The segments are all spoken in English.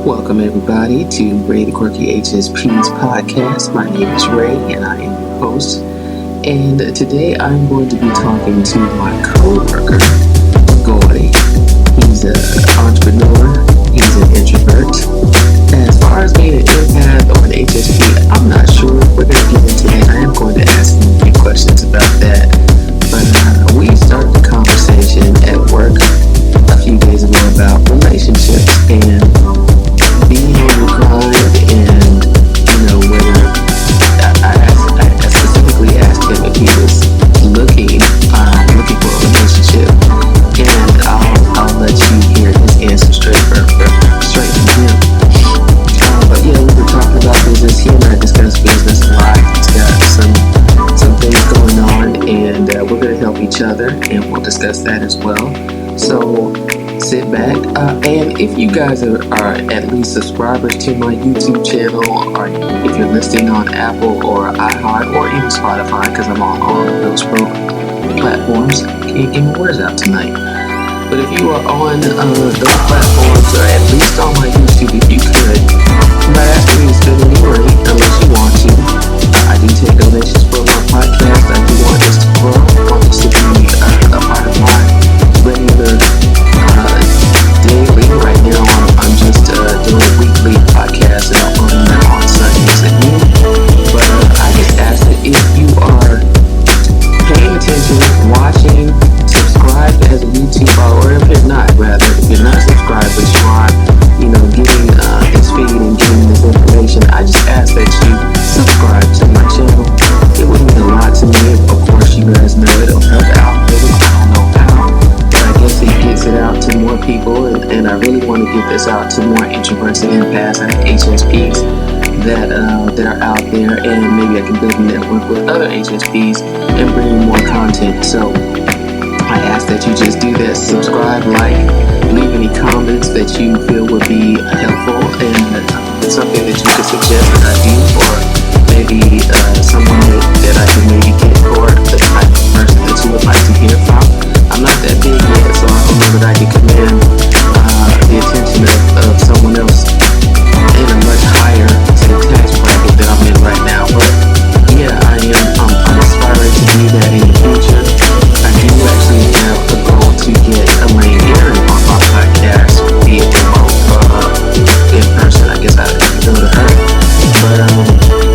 Welcome, everybody, to Ray the Quirky HSP's podcast. My name is Ray, and I am your host. And today I'm going to be talking to my coworker, Migoy. He's an entrepreneur. He's an introvert. As far as being an empath or an HSP, I'm not sure. We're going to get into that. I am going to ask him a few questions about that. But we started the conversation at work a few days ago about relationships and being on the grind, and whether I specifically asked him if he was looking for a relationship, and I'll let you hear his answer straight from him. But yeah, we were talking about business. He and I discussed business a lot. He's got some things going on, and we're going to help each other, and we'll discuss that as well. So sit back, and if you guys are at least subscribers to my YouTube channel, or if you're listening on Apple or iHeart or even Spotify, because I'm on all of those platforms, can't get my words out tonight. But if you are on those platforms, or at least on my YouTube, if you could, I'm not asking you to spend any money unless you want to. I do take donations for my podcast. I do want this to grow. I want this to be a part of my regular daily. Right now I'm just doing a weekly podcast and uploading them on Sundays at noon. But I just ask that if you are paying attention, watching, subscribed as a YouTube follower, or if you're not subscribed, but you are, getting this feed and getting this information, I just ask that you subscribe to my channel. It would mean a lot to me. Of course, you guys know it'll help the algorithm. I don't know how, but I guess it gets it out to more people, and I really want to get this out to more introverts and empaths and HSPs that are out there, and maybe I can build a network with other HSPs and bring you more content. So I ask that you just do that. Subscribe, like, leave any comments that you feel would be helpful, and something that you could suggest that I do, or maybe someone that I can maybe get for the type of person that you would like to hear from. I'm not that big yet, so I don't know that I can command the attention of someone else in a much higher, say, tax bracket that I'm in right now. But yeah, I'm aspiring to do that in the future. I do actually have a goal to get Elaine Aaron on my podcast, be it remote in person. I guess I can go to her, but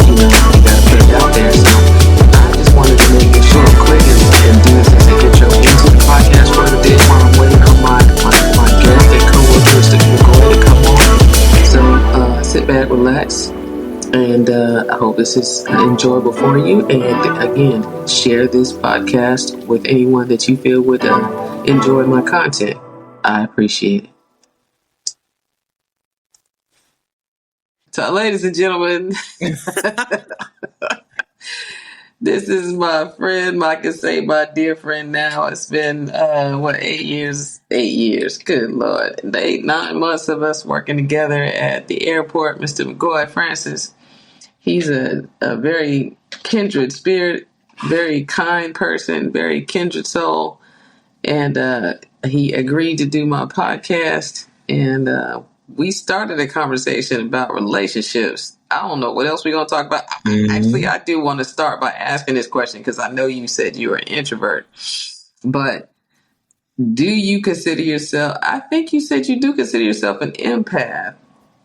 you gotta put it out there. So I just wanted to make it short, quick, and do this as an intro into the podcast for the day while I'm waiting on my guest and co-workers to go ahead and come on. So sit back, relax, and I hope this is enjoyable for you. And again, share this podcast with anyone that you feel would enjoy my content. I appreciate it. So, ladies and gentlemen, this is my friend, I can say my dear friend now. It's been, 8 years? 8 years, good Lord. 9 months of us working together at the airport. Mr. Migoy Francis, he's a very kindred spirit, very kind person, very kindred soul. And he agreed to do my podcast, and we started a conversation about relationships. I don't know what else we're going to talk about. Actually, I do want to start by asking this question, because I know you said you were an introvert, but do you consider yourself, I think you said you do consider yourself an empath.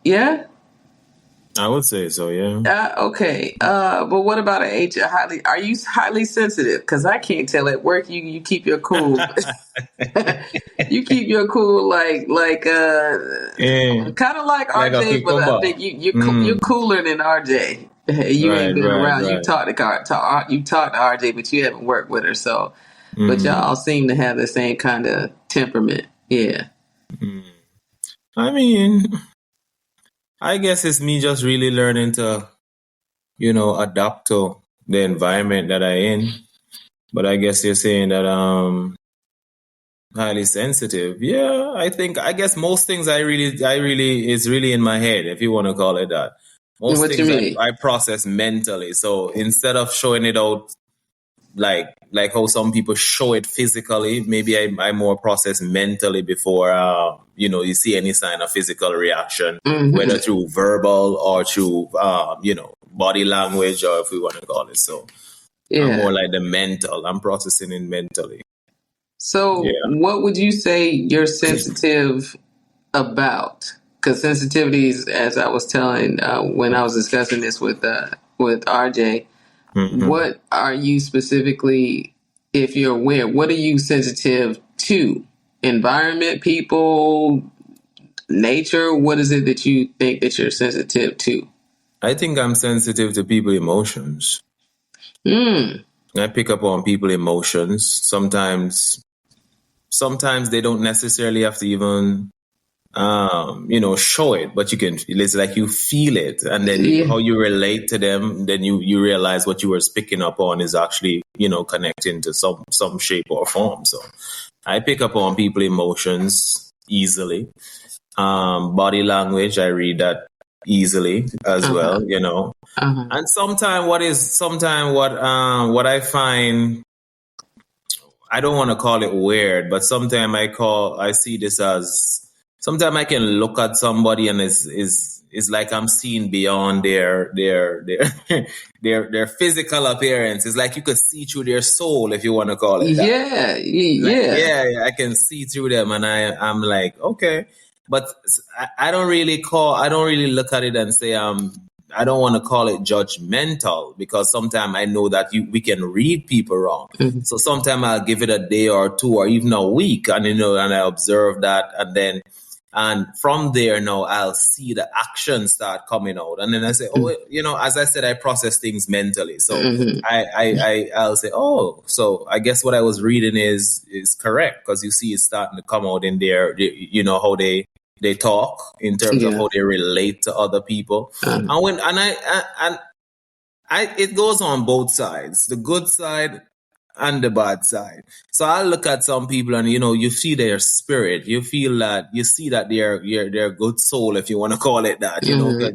Yeah? I would say so, yeah. Okay. But what about are you highly sensitive? Because I can't tell at work you keep your cool. You keep your cool like kind of like RJ, but I think you're cooler than RJ. You ain't been around. Right. You talked to RJ, but you haven't worked with her. So, but y'all seem to have the same kind of temperament. Yeah. I mean, I guess it's me just really learning to, adapt to the environment that I'm in. But I guess you're saying that highly sensitive. Yeah, I guess most things I really is really in my head, if you want to call it that. Most things I process mentally. So instead of showing it out like like how some people show it physically. Maybe I more process mentally before you see any sign of physical reaction, whether through verbal or through body language, or if we want to call it so. I'm more like the mental. I'm processing it mentally. So, what would you say you're sensitive about? Because sensitivities, as I was telling when I was discussing this with RJ, what are you specifically, if you're aware, what are you sensitive to? Environment, people, nature? What is it that you think that you're sensitive to? I think I'm sensitive to people's emotions. I pick up on people's emotions. Sometimes they don't necessarily have to even show it, but it's like you feel it, and then how you relate to them, then you realize what you were picking up on is actually connecting to some shape or form. So I pick up on people's emotions easily. Body language, I read that easily as well, and sometimes what I find, I don't want to call it weird, but sometimes I see this as, sometimes I can look at somebody and it's like I'm seeing beyond their their physical appearance. It's like you could see through their soul, if you want to call it that. Yeah, I can see through them, and I'm like, okay, but I don't really look at it and say I don't want to call it judgmental, because sometimes I know that we can read people wrong. So sometimes I'll give it a day or two or even a week, and and I observe that, and from there now I'll see the actions start coming out, and then I say, as I said, I process things mentally. So I'll say, so I guess what I was reading is correct, because you see it's starting to come out in their, how they talk, in terms of how they relate to other people. It goes on both sides, the good side and the bad side. So I look at some people and, you see their spirit. You feel that, you see that they're good soul, if you want to call it that.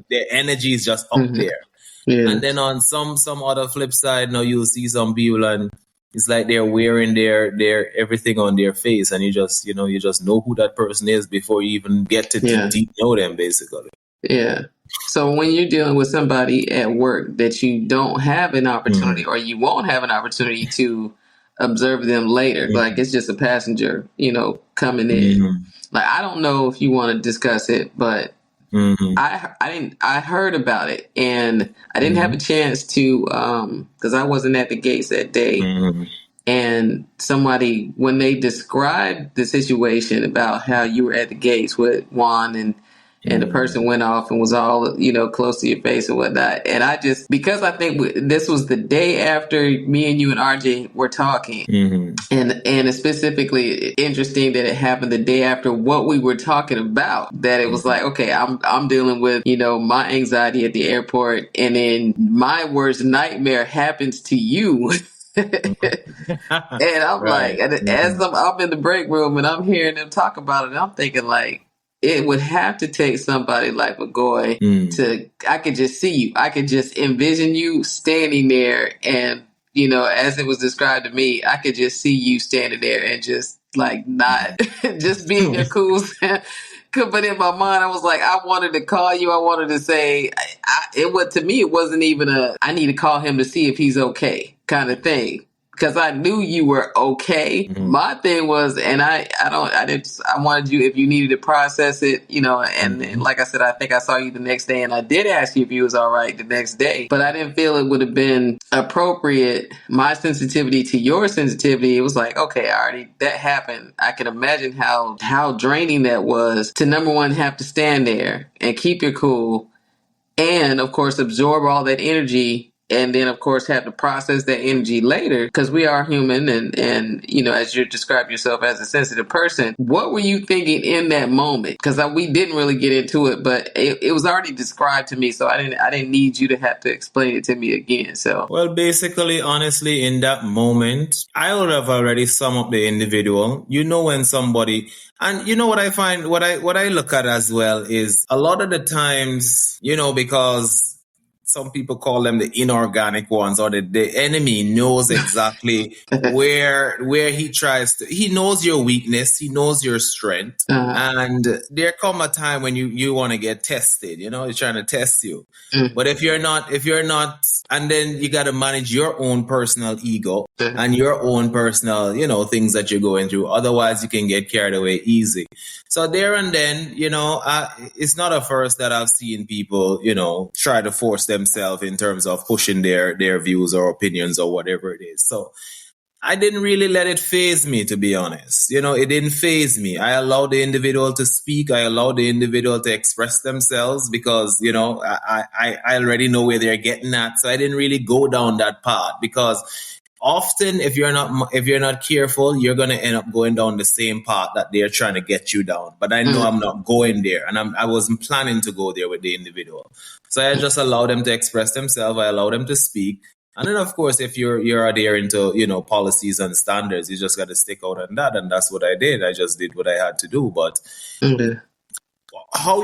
Their energy is just up there. And then on some other flip side, now you'll see some people and it's like they're wearing their everything on their face, and you just know who that person is before you even get to deep know them, basically. Yeah. So when you're dealing with somebody at work that you don't have an opportunity, or you won't have an opportunity to observe them later, like it's just a passenger, coming in. Like, I don't know if you want to discuss it, but I heard about it, and I didn't have a chance to, because I wasn't at the gates that day. And somebody, when they described the situation about how you were at the gates with Juan, and the person went off and was all, close to your face and whatnot. And I just, because I think this was the day after me and you and RJ were talking, and it's specifically interesting that it happened the day after what we were talking about, that it was like, okay, I'm dealing with, my anxiety at the airport, and then my worst nightmare happens to you. And I'm like, as I'm in the break room and I'm hearing them talk about it, I'm thinking like, it would have to take somebody like Migoy to, I could just see you. I could just envision you standing there, and, as it was described to me, I could just see you standing there and just like not just being your cool. But in my mind, I was like, I wanted to call you. I wanted to say, to me, it wasn't even I need to call him to see if he's okay kind of thing. Because I knew you were okay. My thing was, and I wanted you, if you needed to process it, and like I said, I think I saw you the next day, and I did ask you if you was all right the next day, but I didn't feel it would have been appropriate. My sensitivity to your sensitivity, it was like, okay, already that happened. I can imagine how draining that was to, number one, have to stand there and keep your cool, and of course absorb all that energy, and then of course have to process that energy later, because we are human, and as you describe yourself as a sensitive person. What were you thinking in that moment? Because we didn't really get into it, but it was already described to me, so I didn't need you to have to explain it to me again. So, well, basically, honestly, in that moment, I would have already summed up the individual. When somebody, and what I find, what I look at as well is, a lot of the times, because some people call them the inorganic ones, or the enemy knows exactly where he knows your weakness, he knows your strength. And there come a time when you want to get tested, he's trying to test you. But if you're not, and then you got to manage your own personal ego and your own personal, things that you're going through. Otherwise you can get carried away easy. So there and then, it's not a first that I've seen people, try to force themselves in terms of pushing their views or opinions or whatever it is. So I didn't really let it faze me, to be honest. It didn't faze me. I allowed the individual to speak. I allowed the individual to express themselves because, I already know where they're getting at. So I didn't really go down that path because often if you're not careful, you're going to end up going down the same path that they're trying to get you down. But I know I'm not going there, and I wasn't planning to go there with the individual. So I just allowed them to express themselves. I allowed them to speak. And then, of course, if you're adhering to, policies and standards, you just got to stick out on that. And that's what I did. I just did what I had to do. But how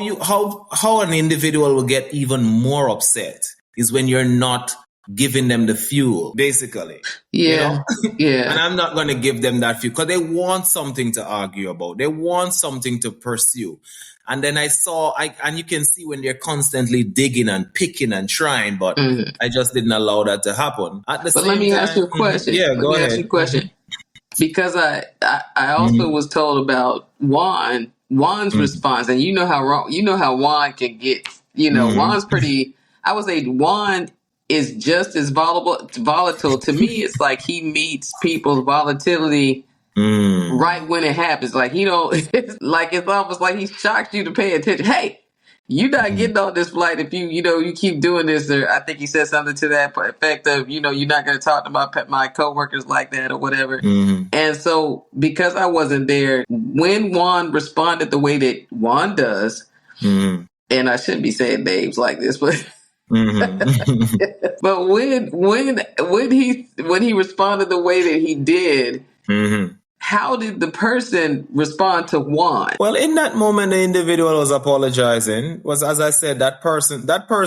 an individual will get even more upset is when you're not giving them the fuel, basically. Yeah. And I'm not going to give them that fuel because they want something to argue about. They want something to pursue. And then and you can see when they're constantly digging and picking and trying, but I just didn't allow that to happen. But let me ask you a question. Yeah, go ahead. Ask you a question. Because I also was told about Juan's response, and you know how Juan can get, Juan's pretty, I would say Juan is just as volatile. To me, it's like he meets people's volatility right when it happens. Like, it's almost like he shocks you to pay attention. Hey, you're not getting on this flight if you keep doing this. Or I think he said something to that effect of, you're not going to talk to my coworkers like that or whatever. And so because I wasn't there, when Juan responded the way that Juan does, and I shouldn't be saying names like this, but but when he responded the way that he did, how did the person respond to Juan? Well, in that moment, the individual was apologizing. As I said, that person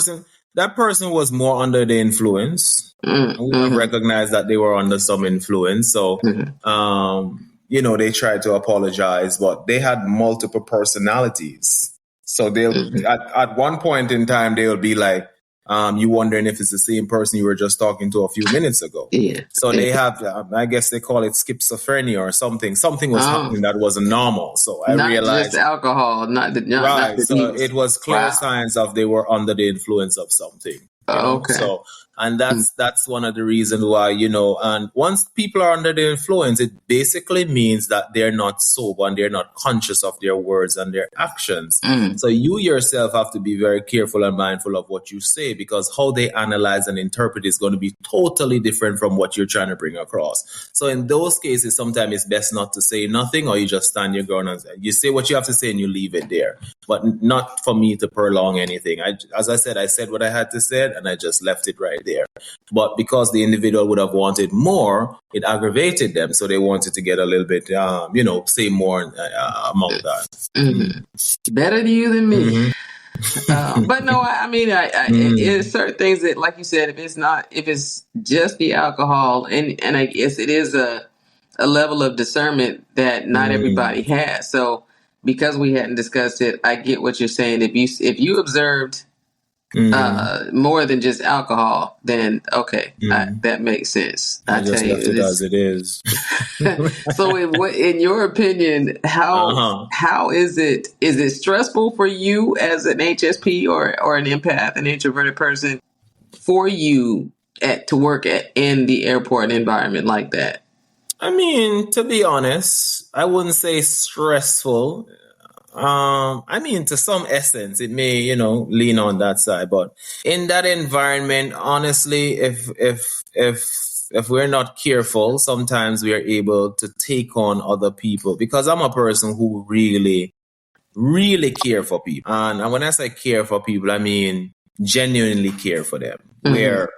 was more under the influence. And we have recognized that they were under some influence. So, they tried to apologize, but they had multiple personalities. So at one point in time, they'll be like, you wondering if it's the same person you were just talking to a few minutes ago. Yeah. So they have, I guess they call it schizophrenia or something. Something was happening that wasn't normal. So I realized. Not just alcohol, right. So it was clear signs of they were under the influence of something. Okay. So, and that's one of the reasons why, and once people are under the influence, it basically means that they're not sober and they're not conscious of their words and their actions. So you yourself have to be very careful and mindful of what you say, because how they analyze and interpret is going to be totally different from what you're trying to bring across. So in those cases, sometimes it's best not to say nothing, or you just stand your ground and you say what you have to say and you leave it there. But not for me to prolong anything. As I said what I had to say, and I just left it right there. But because the individual would have wanted more, it aggravated them. So they wanted to get a little bit, say more among that. Better to you than me. But no, it's certain things that, like you said, if it's just the alcohol, and I guess it is a level of discernment that not everybody has. So because we hadn't discussed it, I get what you're saying. If you observed more than just alcohol, then okay, that makes sense. I just left it as it is. So, in your opinion, how is it? Is it stressful for you as an HSP or an empath, an introverted person, for you to work in the airport environment like that? I mean, to be honest, I wouldn't say stressful. To some essence, it may, lean on that side, but in that environment, honestly, if we're not careful, sometimes we are able to take on other people, because I'm a person who really, really care for people. And when I say care for people, I mean genuinely care for them, where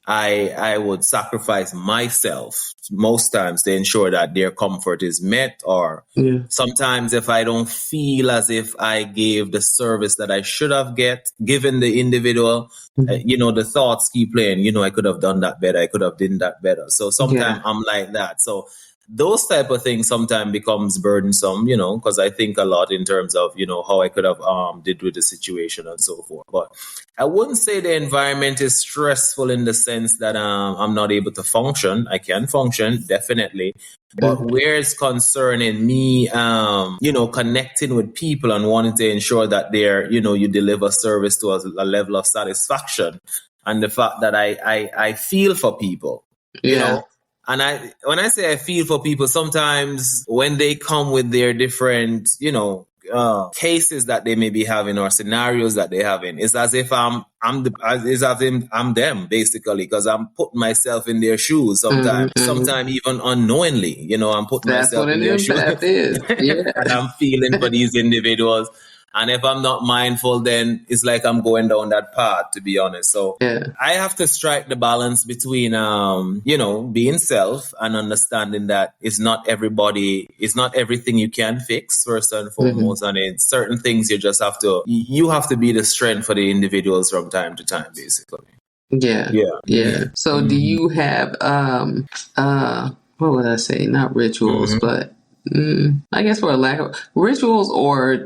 I would sacrifice myself most times to ensure that their comfort is met, or sometimes if I don't feel as if I gave the service that I should have given the individual, the thoughts keep playing, I could have done that better. I could have done that better. So sometimes I'm like that. So those type of things sometimes becomes burdensome, because I think a lot in terms of, how I could have did with the situation and so forth. But I wouldn't say the environment is stressful in the sense that I'm not able to function. I can function, definitely. But where it's concerning me, connecting with people and wanting to ensure that they're, you deliver service to a level of satisfaction, and the fact that I feel for people, And when I say I feel for people, sometimes when they come with their different, cases that they may be having or scenarios that they having, it's as if I'm them basically, because I'm putting myself in their shoes sometimes, sometimes even unknowingly, I'm putting myself in their shoes. And I'm feeling for these individuals. And if I'm not mindful, then it's like I'm going down that path, to be honest. So I have to strike the balance between, being self and understanding that it's not everything you can fix, first and foremost. And in certain things, you have to be the strength for the individuals from time to time, basically. Yeah. So do you have, what would I say? Not rituals, but I guess for a lack of rituals or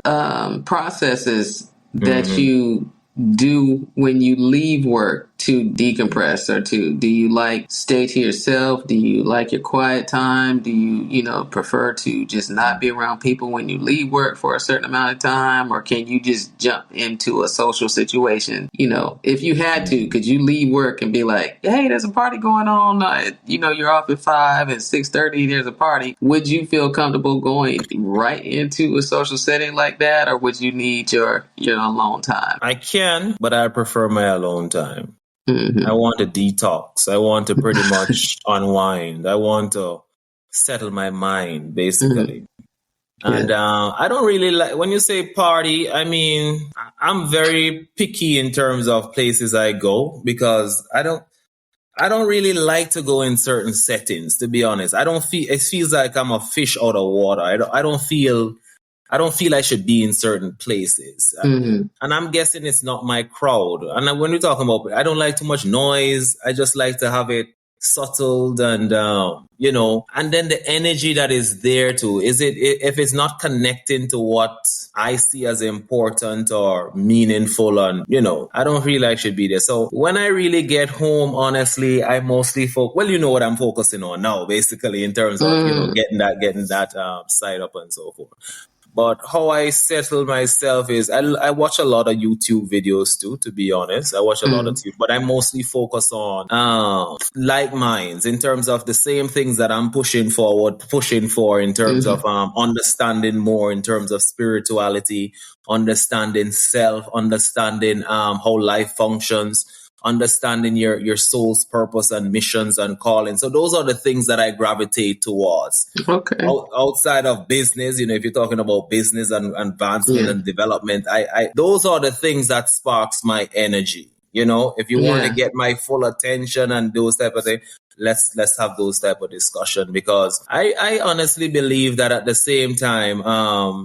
processes that you do when you leave work to decompress, or do you like stay to yourself? Do you like your quiet time? Do you, prefer to just not be around people when you leave work for a certain amount of time? Or can you just jump into a social situation? If you had to, could you leave work and be like, hey, there's a party going on. You're off at 5 and 6:30, there's a party. Would you feel comfortable going right into a social setting like that? Or would you need your alone time? I can, but I prefer my alone time. I want to detox. I want to pretty much unwind. I want to settle my mind, basically. And I don't really like, when you say party, I mean, I'm very picky in terms of places I go, because I don't really like to go in certain settings, to be honest. It feels like I'm a fish out of water. I don't feel I should be in certain places. And I'm guessing it's not my crowd. And when we're talking about, I don't like too much noise. I just like to have it subtled and, and then the energy that is there too. If it's not connecting to what I see as important or meaningful, and, I don't really like should be there. So when I really get home, honestly, I mostly what I'm focusing on now, basically, in terms of, getting that side up and so forth. But how I settle myself is I watch a lot of YouTube videos too, to be honest. I watch a lot of YouTube, but I mostly focus on like minds, in terms of the same things that I'm pushing for in terms of understanding more, in terms of spirituality, understanding self, understanding how life functions, understanding your soul's purpose and missions and calling. So those are the things that I gravitate towards. Okay. Outside of business, if you're talking about business and advancement and development, those are the things that sparks my energy. If you want to get my full attention and those type of things, let's have those type of discussion, because I honestly believe that at the same time,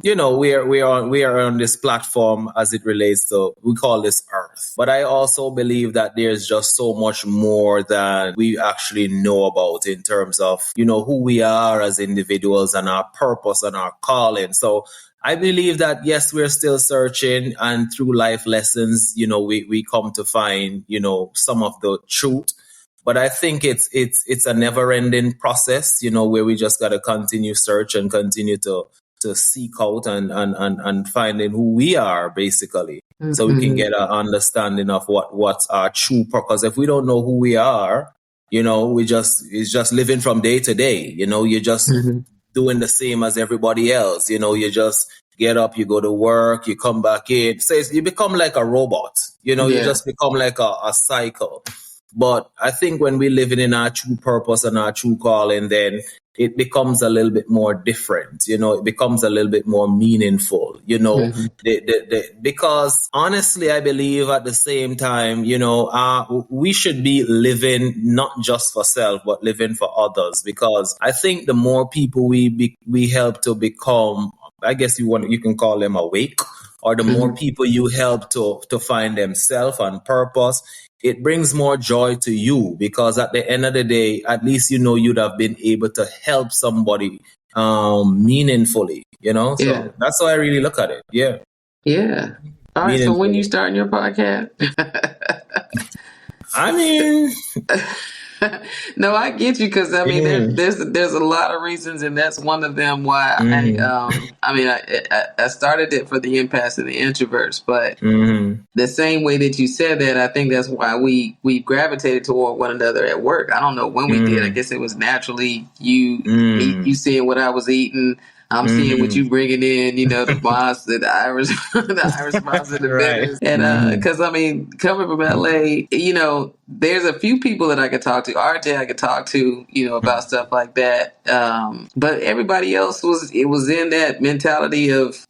we are on this platform as it relates to, we call this Earth. But I also believe that there's just so much more than we actually know about, in terms of, who we are as individuals and our purpose and our calling. So I believe that, yes, we're still searching, and through life lessons, we come to find, some of the truth. But I think it's a never-ending process, where we just got to continue search and continue to seek out and finding who we are, basically, so we can get an understanding of what's our true purpose. If we don't know who we are, it's just living from day to day. You're just doing the same as everybody else. You just get up, you go to work, you come back in. So you become like a robot. You just become like a cycle. But I think when we're living in our true purpose and our true calling, then it becomes a little bit more different. It becomes a little bit more meaningful. Because honestly, I believe at the same time, we should be living not just for self, but living for others. Because I think the more people we help to become, I guess you can call them awake, or the more people you help to find themselves and purpose, it brings more joy to you, because at the end of the day, at least you'd have been able to help somebody meaningfully, So that's how I really look at it. Yeah. Yeah. All right. So when you starting your podcast? I mean, no, I get you, because I mean, there's a lot of reasons, and that's one of them why I started it for the empaths and the introverts, but the same way that you said that, I think that's why we gravitated toward one another at work. I don't know when we did. I guess it was naturally you seeing what I was eating. I'm seeing what you bringing in, the boss, the Irish, the Irish boss in the business. And because I mean, coming from LA, there's a few people that I could talk to. RJ, I could talk to, about stuff like that. But everybody else was in that mentality of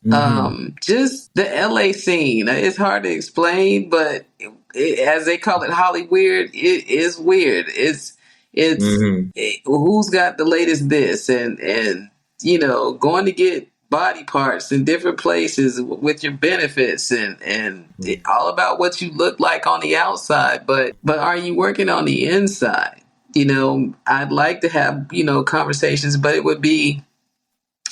just the LA scene. It's hard to explain, but as they call it, Hollyweird, it is weird. It's who's got the latest this and going to get body parts in different places with your benefits and all about what you look like on the outside, but are you working on the inside? I'd like to have conversations, but it would be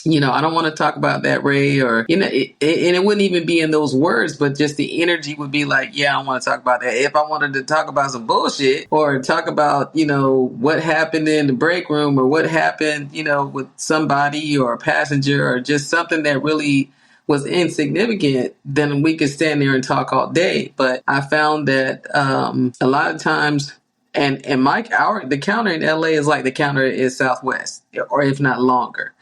I don't want to talk about that, Ray, or and it wouldn't even be in those words, but just the energy would be like, yeah, I don't want to talk about that. If I wanted to talk about some bullshit or talk about what happened in the break room, or what happened with somebody or a passenger, or just something that really was insignificant, then we could stand there and talk all day. But I found that a lot of times, and the counter in LA is like the counter is Southwest, or if not longer.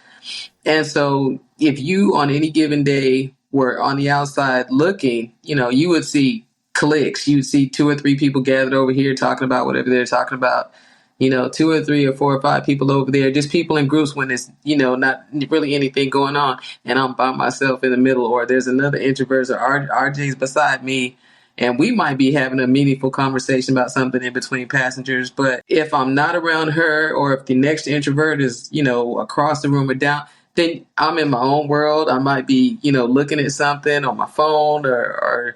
And so if you on any given day were on the outside looking, you would see cliques. You would see 2 or 3 people gathered over here talking about whatever they're talking about. 2 or 3 or 4 or 5 people over there, just people in groups when it's, not really anything going on. And I'm by myself in the middle, or there's another introvert or RJ's beside me. And we might be having a meaningful conversation about something in between passengers. But if I'm not around her, or if the next introvert is, across the room or down, then I'm in my own world. I might be, looking at something on my phone or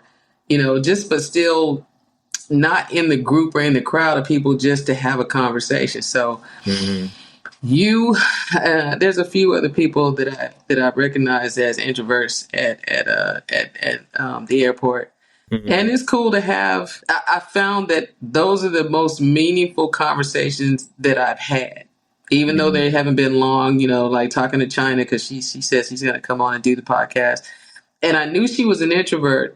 but still not in the group or in the crowd of people just to have a conversation. So there's a few other people that I recognize as introverts at the airport. And it's cool to have. I found that those are the most meaningful conversations that I've had. Even though they haven't been long, like talking to China, because she says she's going to come on and do the podcast. And I knew she was an introvert.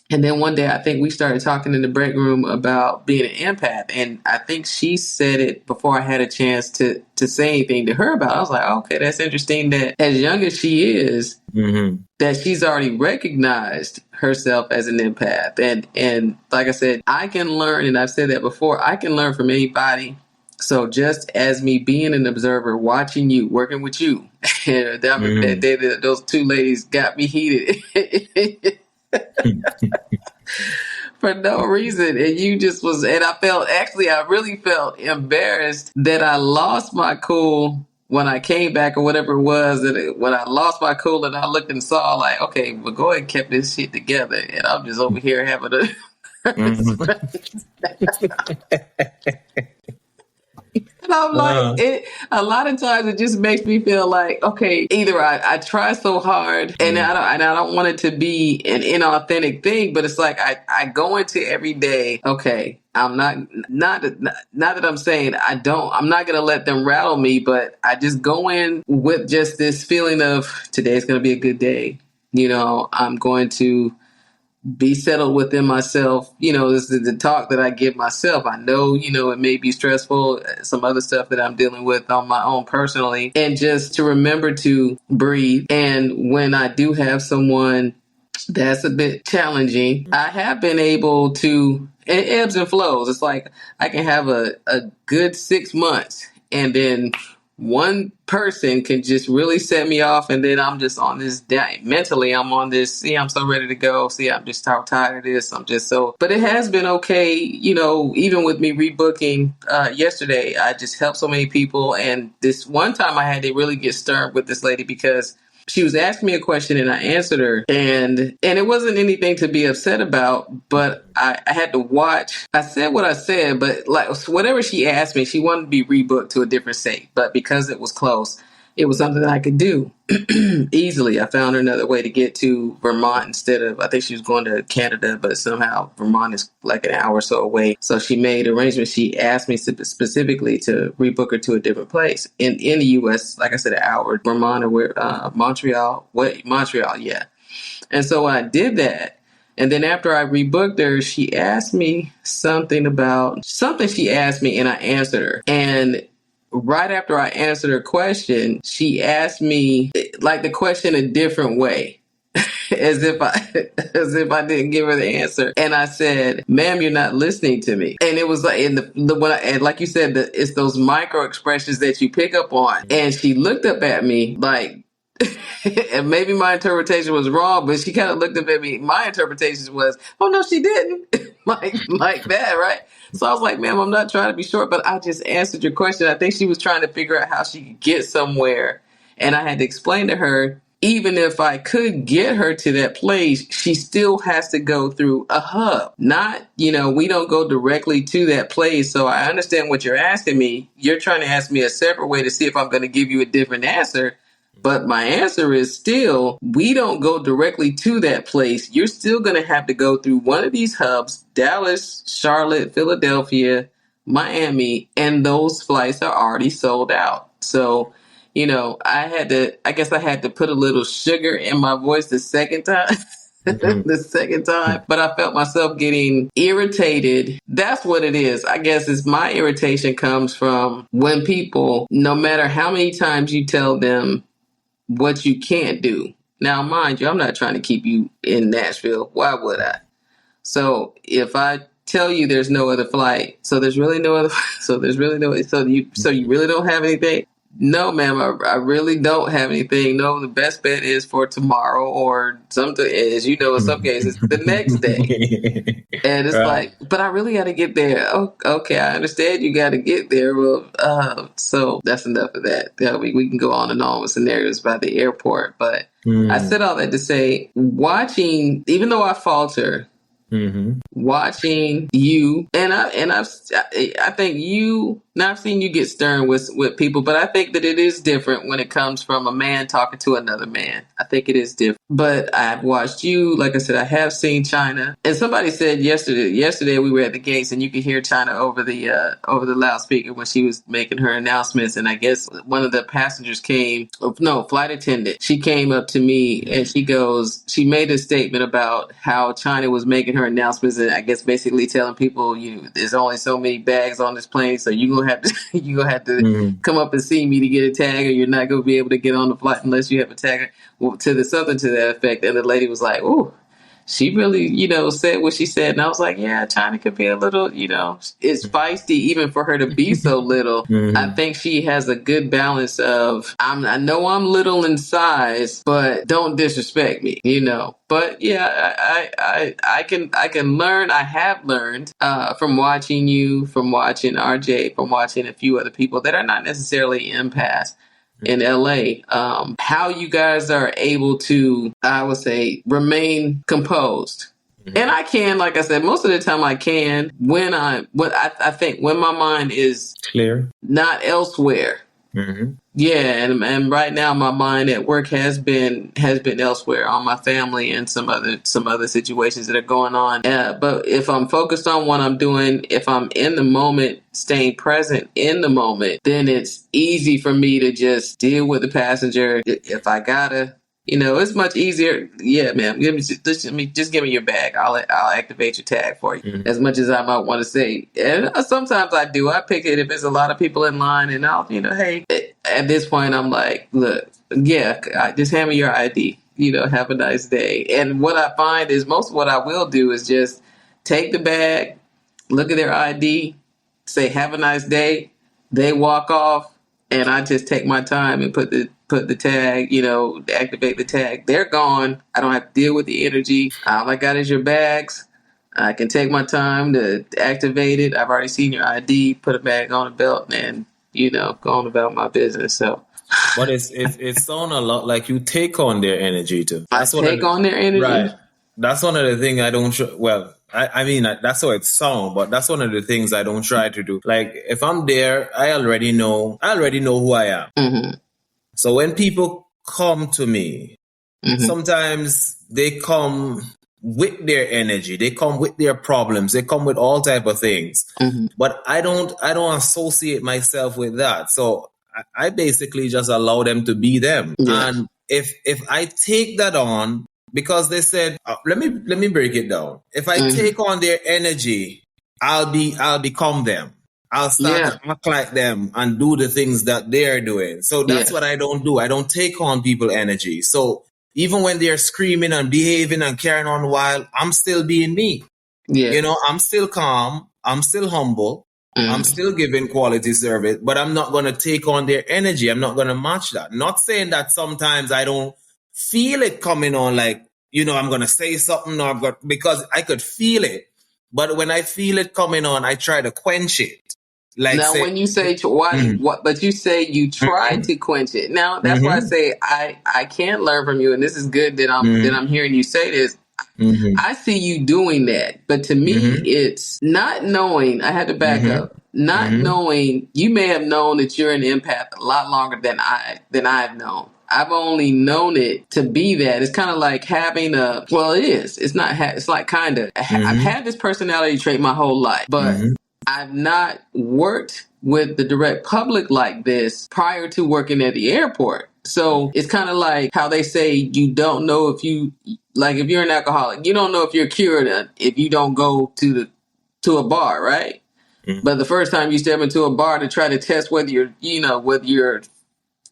And then one day I think we started talking in the break room about being an empath. And I think she said it before I had a chance to say anything to her about it. I was like, okay, that's interesting that as young as she is, that she's already recognized herself as an empath. And like I said, I can learn, and I've said that before, I can learn from anybody. So just as me being an observer, watching you, working with you, that day that those 2 ladies got me heated for no reason. And you just was, and I really felt embarrassed that I lost my cool when I came back or whatever it was. When I lost my cool and I looked and saw like, okay, Migoy and kept this shit together. And I'm just over here having And I'm like, a lot of times it just makes me feel like, okay, either I try so hard and I don't want it to be an inauthentic thing, but it's like I go into every day, okay, I'm not that I'm saying I'm not going to let them rattle me, but I just go in with just this feeling of today's going to be a good day. I'm going to be settled within myself. This is the talk that I give myself. I know, it may be stressful, some other stuff that I'm dealing with on my own personally, and just to remember to breathe. And when I do have someone that's a bit challenging, I have been able to, it ebbs and flows. It's like I can have a good 6 months and then one person can just really set me off, and then I'm just on this mentally. I'm on this. See, I'm so ready to go. See, I'm just so tired of this. I'm just so. But it has been okay, even with me rebooking yesterday. I just helped so many people, and this one time I had to really get stern with this lady because she was asking me a question and I answered her, and it wasn't anything to be upset about, but I had to watch. I said what I said, but like whatever she asked me, she wanted to be rebooked to a different state, but because it was close, it was something that I could do easily. I found another way to get to Vermont instead of, I think she was going to Canada, but somehow Vermont is like an hour or so away. So she made arrangements. She asked me specifically to rebook her to a different place in the U.S. Like I said, an hour, Vermont or where, Montreal, yeah. And so I did that. And then after I rebooked her, she asked me something she asked me and I answered her. And right after I answered her question, she asked me like the question a different way. as if I didn't give her the answer. And I said, "Ma'am, you're not listening to me." And it was like and like you said, it's those micro expressions that you pick up on. And she looked up at me like, and maybe my interpretation was wrong, but she kind of looked up at me. My interpretation was, "Oh no, she didn't," like that, right? So I was like, "Ma'am, I'm not trying to be short, but I just answered your question." I think she was trying to figure out how she could get somewhere, and I had to explain to her, even if I could get her to that place, she still has to go through a hub. Not, we don't go directly to that place. So I understand what you're asking me. You're trying to ask me a separate way to see if I'm going to give you a different answer. But my answer is still, we don't go directly to that place. You're still going to have to go through one of these hubs, Dallas, Charlotte, Philadelphia, Miami, and those flights are already sold out. So, I guess I had to put a little sugar in my voice the second time. But I felt myself getting irritated. That's what it is. I guess it's my irritation comes from when people, no matter how many times you tell them what you can't do. Now, mind you, I'm not trying to keep you in Nashville. Why would I? So if I tell you there's no other flight, so you really don't have anything? No, ma'am, I really don't have anything. No, the best bet is for tomorrow or something, as you know, in some cases, the next day. And it's right. But I really got to get there. Oh, okay, I understand you got to get there. Well, so that's enough of that. Yeah, we can go on and on with scenarios about the airport. But I said all that to say, watching, even though I falter, watching you, and I think you. Now I've seen you get stern with people, but I think that it is different when it comes from a man talking to another man. I think it is different. But I've watched you, like I said, I have seen China. And somebody said yesterday we were at the gates and you could hear China over the loudspeaker when she was making her announcements. And I guess one of the passengers flight attendant, she came up to me and she made a statement about how China was making her announcements and I guess basically telling people, there's only so many bags on this plane, so you're gonna have to come up and see me to get a tag, or you're not gonna be able to get on the flight unless you have a tag, something to that effect. And the lady was like, "Ooh, she really, said what she said." And I was like, "Yeah, China could be a little, it's feisty even for her to be so little." I think she has a good balance of, I know I'm little in size, but don't disrespect me, But yeah, I can learn. I have learned from watching you, from watching RJ, from watching a few other people that are not necessarily empaths in LA, how you guys are able to, I would say, remain composed. And I can, like I said, most of the time I can when I think when my mind is clear, not elsewhere. Yeah, and right now my mind at work has been elsewhere on my family and some other situations that are going on. But if I'm focused on what I'm doing, if I'm in the moment, staying present in the moment, then it's easy for me to just deal with the passenger. If I gotta, it's much easier. Yeah, man, just give me your bag. I'll activate your tag for you. As much as I might want to say, and sometimes I do. I pick it if there's a lot of people in line, and I'll, hey. At this point, I'm like, look, yeah, just hand me your ID. Have a nice day. And what I find is most of what I will do is just take the bag, look at their ID, say, have a nice day. They walk off. and I just take my time and put the tag, activate the tag. They're gone. I don't have to deal with the energy. All I got is your bags. I can take my time to activate it. I've already seen your ID, put a bag on a belt, and go on about my business. So, But it sounds a lot like you take on their energy too. I That's one of take on their energy. right. That's one of the things I don't. Well, I mean that's how it sounds, but that's one of the things I don't try to do. Like if I'm there, I already know who I am. Mm-hmm. So when people come to me, Mm-hmm. sometimes they come with their energy, they come with their problems, they come with all type of things. Mm-hmm. But I don't associate myself with that. So I basically just allow them to be them. Yeah. And if I take that on, because they said, let me break it down. If I take on their energy, I'll become them. I'll start to act like them and do the things that they're doing. So that's what I don't do. I don't take on people energy. So even when they're screaming and behaving and carrying on wild, I'm still being me. Yeah. I'm still calm. I'm still humble. I'm still giving quality service, but I'm not going to take on their energy. I'm not going to match that. Not saying that sometimes I don't feel it coming on, like, I'm going to say something because I could feel it. But when I feel it coming on, I try to quench it. Like Now, when you say but you say you try to quench it. Now, that's why I say I can't learn from you, and this is good that I'm hearing you say this. I see you doing that, but to me, it's not knowing. I had to back up. Not knowing. You may have known that you're an empath a lot longer than I've known. I've only known it to be that. It's kind of like having it is. It's not. It's like kind of. I've had this personality trait my whole life, but I've not worked with the direct public like this prior to working at the airport. So it's kind of like how they say you don't know if you're an alcoholic, you don't know if you're cured if you don't go to a bar, right? But the first time you step into a bar to try to test whether you're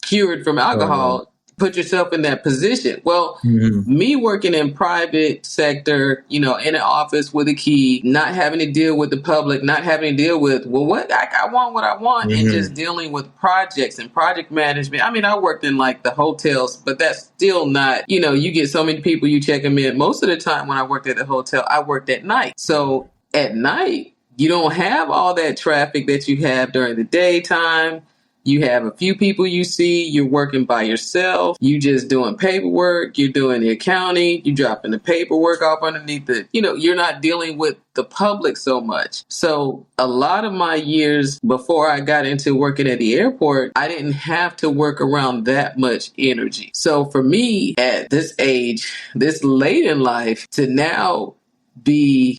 cured from alcohol, put yourself in that position. Well, me working in private sector, in an office with a key, not having to deal with the public, not having to deal with, what I want what I want, and just dealing with projects and project management. I mean, I worked in like the hotels, but that's still not, you get so many people, you check them in. Most of the time when I worked at the hotel, I worked at night. So at night, you don't have all that traffic that you have during the daytime. You have a few people you see, you're working by yourself, you just doing paperwork, you're doing the accounting, you're dropping the paperwork off underneath you're not dealing with the public so much. So a lot of my years before I got into working at the airport, I didn't have to work around that much energy. So for me at this age, this late in life, to now be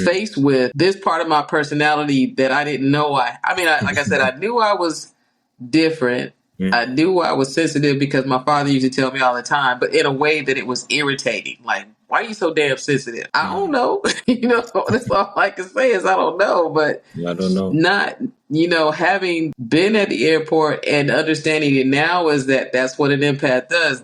faced with this part of my personality that I didn't know like I said, I knew I was different. I knew I was sensitive because my father used to tell me all the time, but in a way that it was irritating. Like, why are you so damn sensitive? I don't know. That's all I can say is I don't know. But I don't know. Not, having been at the airport and understanding it now is that's what an empath does.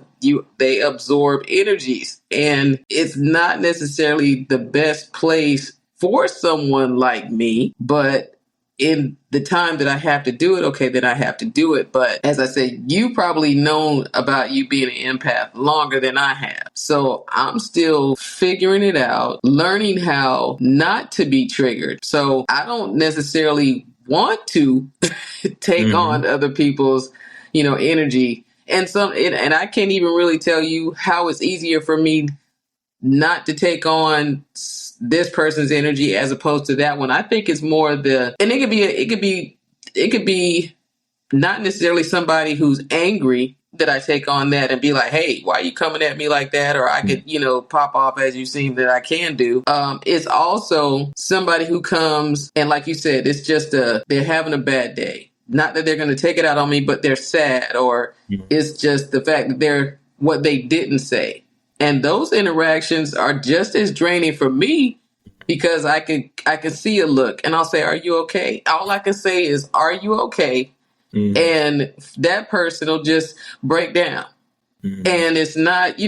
They absorb energies, and it's not necessarily the best place for someone like me, but in the time that I have to do it, okay, then I have to do it. But as I said, you probably known about you being an empath longer than I have. So I'm still figuring it out, learning how not to be triggered. So I don't necessarily want to take on other people's, energy. And I can't even really tell you how it's easier for me not to take on this person's energy as opposed to that one. I think it's more and it could be not necessarily somebody who's angry that I take on that and be like, hey, why are you coming at me like that? Or I could, pop off as you seem that I can do. It's also somebody who comes and like you said, it's just they're having a bad day. Not that they're going to take it out on me, but they're sad, or it's just the fact that they're what they didn't say. And those interactions are just as draining for me because I can see a look and I'll say, are you okay? All I can say is, are you okay? And that person will just break down. And it's not,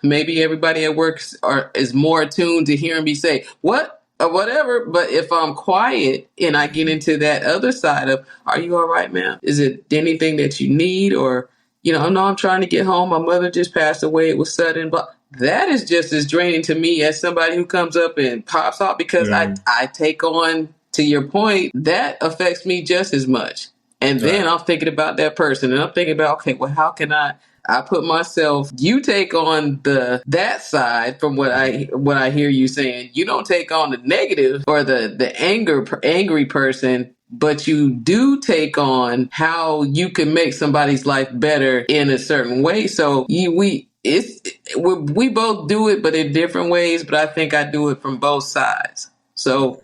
maybe everybody at work is more attuned to hearing me say, what? or whatever. But if I'm quiet and I get into that other side of, are you all right, ma'am? Is it anything that you need? Or, no, I'm trying to get home. My mother just passed away. It was sudden. But that is just as draining to me as somebody who comes up and pops off, because I take on, to your point, that affects me just as much. And then I'm thinking about that person, and I'm thinking about, okay, well, how can I put myself, you take on that side from what I hear you saying. You don't take on the negative or the angry person, but you do take on how you can make somebody's life better in a certain way. So we both do it, but in different ways. But I think I do it from both sides. So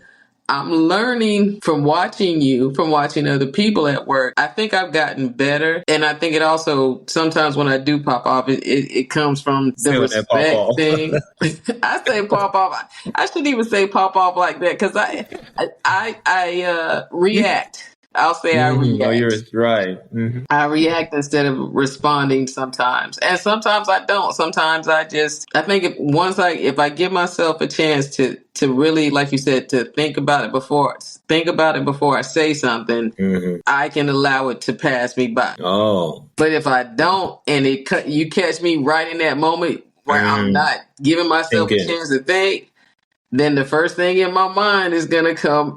I'm learning from watching you, from watching other people at work. I think I've gotten better. And I think it also, sometimes when I do pop off, it comes from the respect thing. I say pop off. I shouldn't even say pop off like that, because I react. I'll say I react. Oh, you're right. Mm-hmm. I react instead of responding sometimes. And sometimes I don't. Sometimes I think if I give myself a chance to really, like you said, to think about it before I say something, I can allow it to pass me by. Oh. But if I don't, and you catch me right in that moment where I'm not giving myself a chance to think, then the first thing in my mind is gonna come.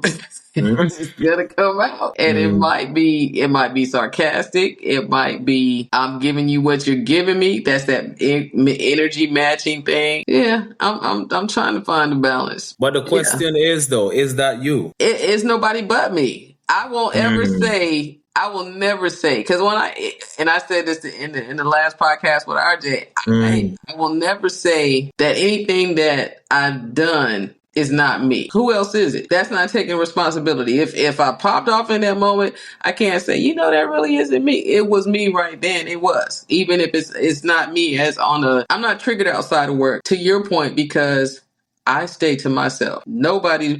It's gonna come out, and it might be sarcastic. It might be, I'm giving you what you're giving me. That's that energy matching thing. Yeah, I'm trying to find a balance. But the question is, though, is that you? It's nobody but me. I won't ever say. I will never say, because I said this in the last podcast with RJ. I will never say that anything that I've done is not me. Who else is it? That's not taking responsibility. If I popped off in that moment, I can't say, that really isn't me. It was me right then. It was. Even if it's not me, I'm not triggered outside of work, to your point, because I stay to myself.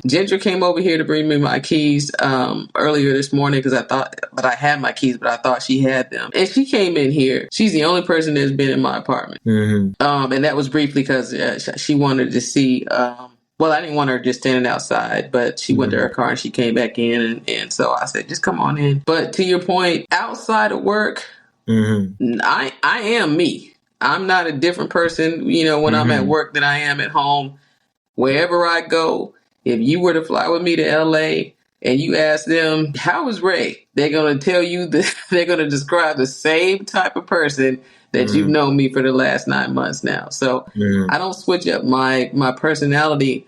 Ginger came over here to bring me my keys earlier this morning, because I had my keys, but I thought she had them. And she came in here. She's the only person that's been in my apartment. And that was briefly because she wanted to see, I didn't want her just standing outside, but she went to her car and she came back in. And so I said, just come on in. But to your point, outside of work, I am me. I'm not a different person, when I'm at work than I am at home. Wherever I go, if you were to fly with me to LA and you ask them, how is Ray? They're going to tell you they're going to describe the same type of person that you've known me for the last 9 months now. So I don't switch up my personality,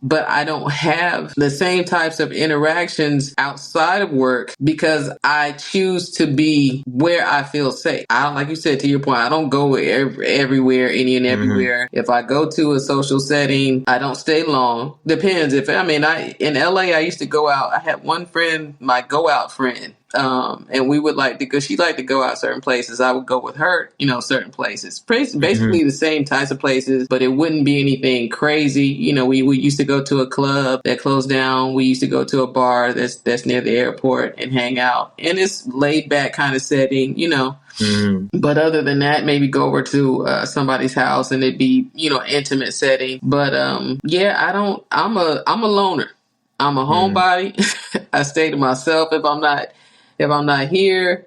but I don't have the same types of interactions outside of work, because I choose to be where I feel safe. Like you said, to your point, I don't go everywhere, any and everywhere. If I go to a social setting, I don't stay long. Depends. In LA, I used to go out. I had one friend, my go out friend. And we would because she liked to go out certain places. I would go with her, certain places, basically the same types of places, but it wouldn't be anything crazy. We used to go to a club that closed down. We used to go to a bar that's near the airport and hang out, and it's laid back kind of setting, But other than that, maybe go over to somebody's house and it'd be, intimate setting. But I'm a loner. I'm a homebody. I stay to myself if I'm not here,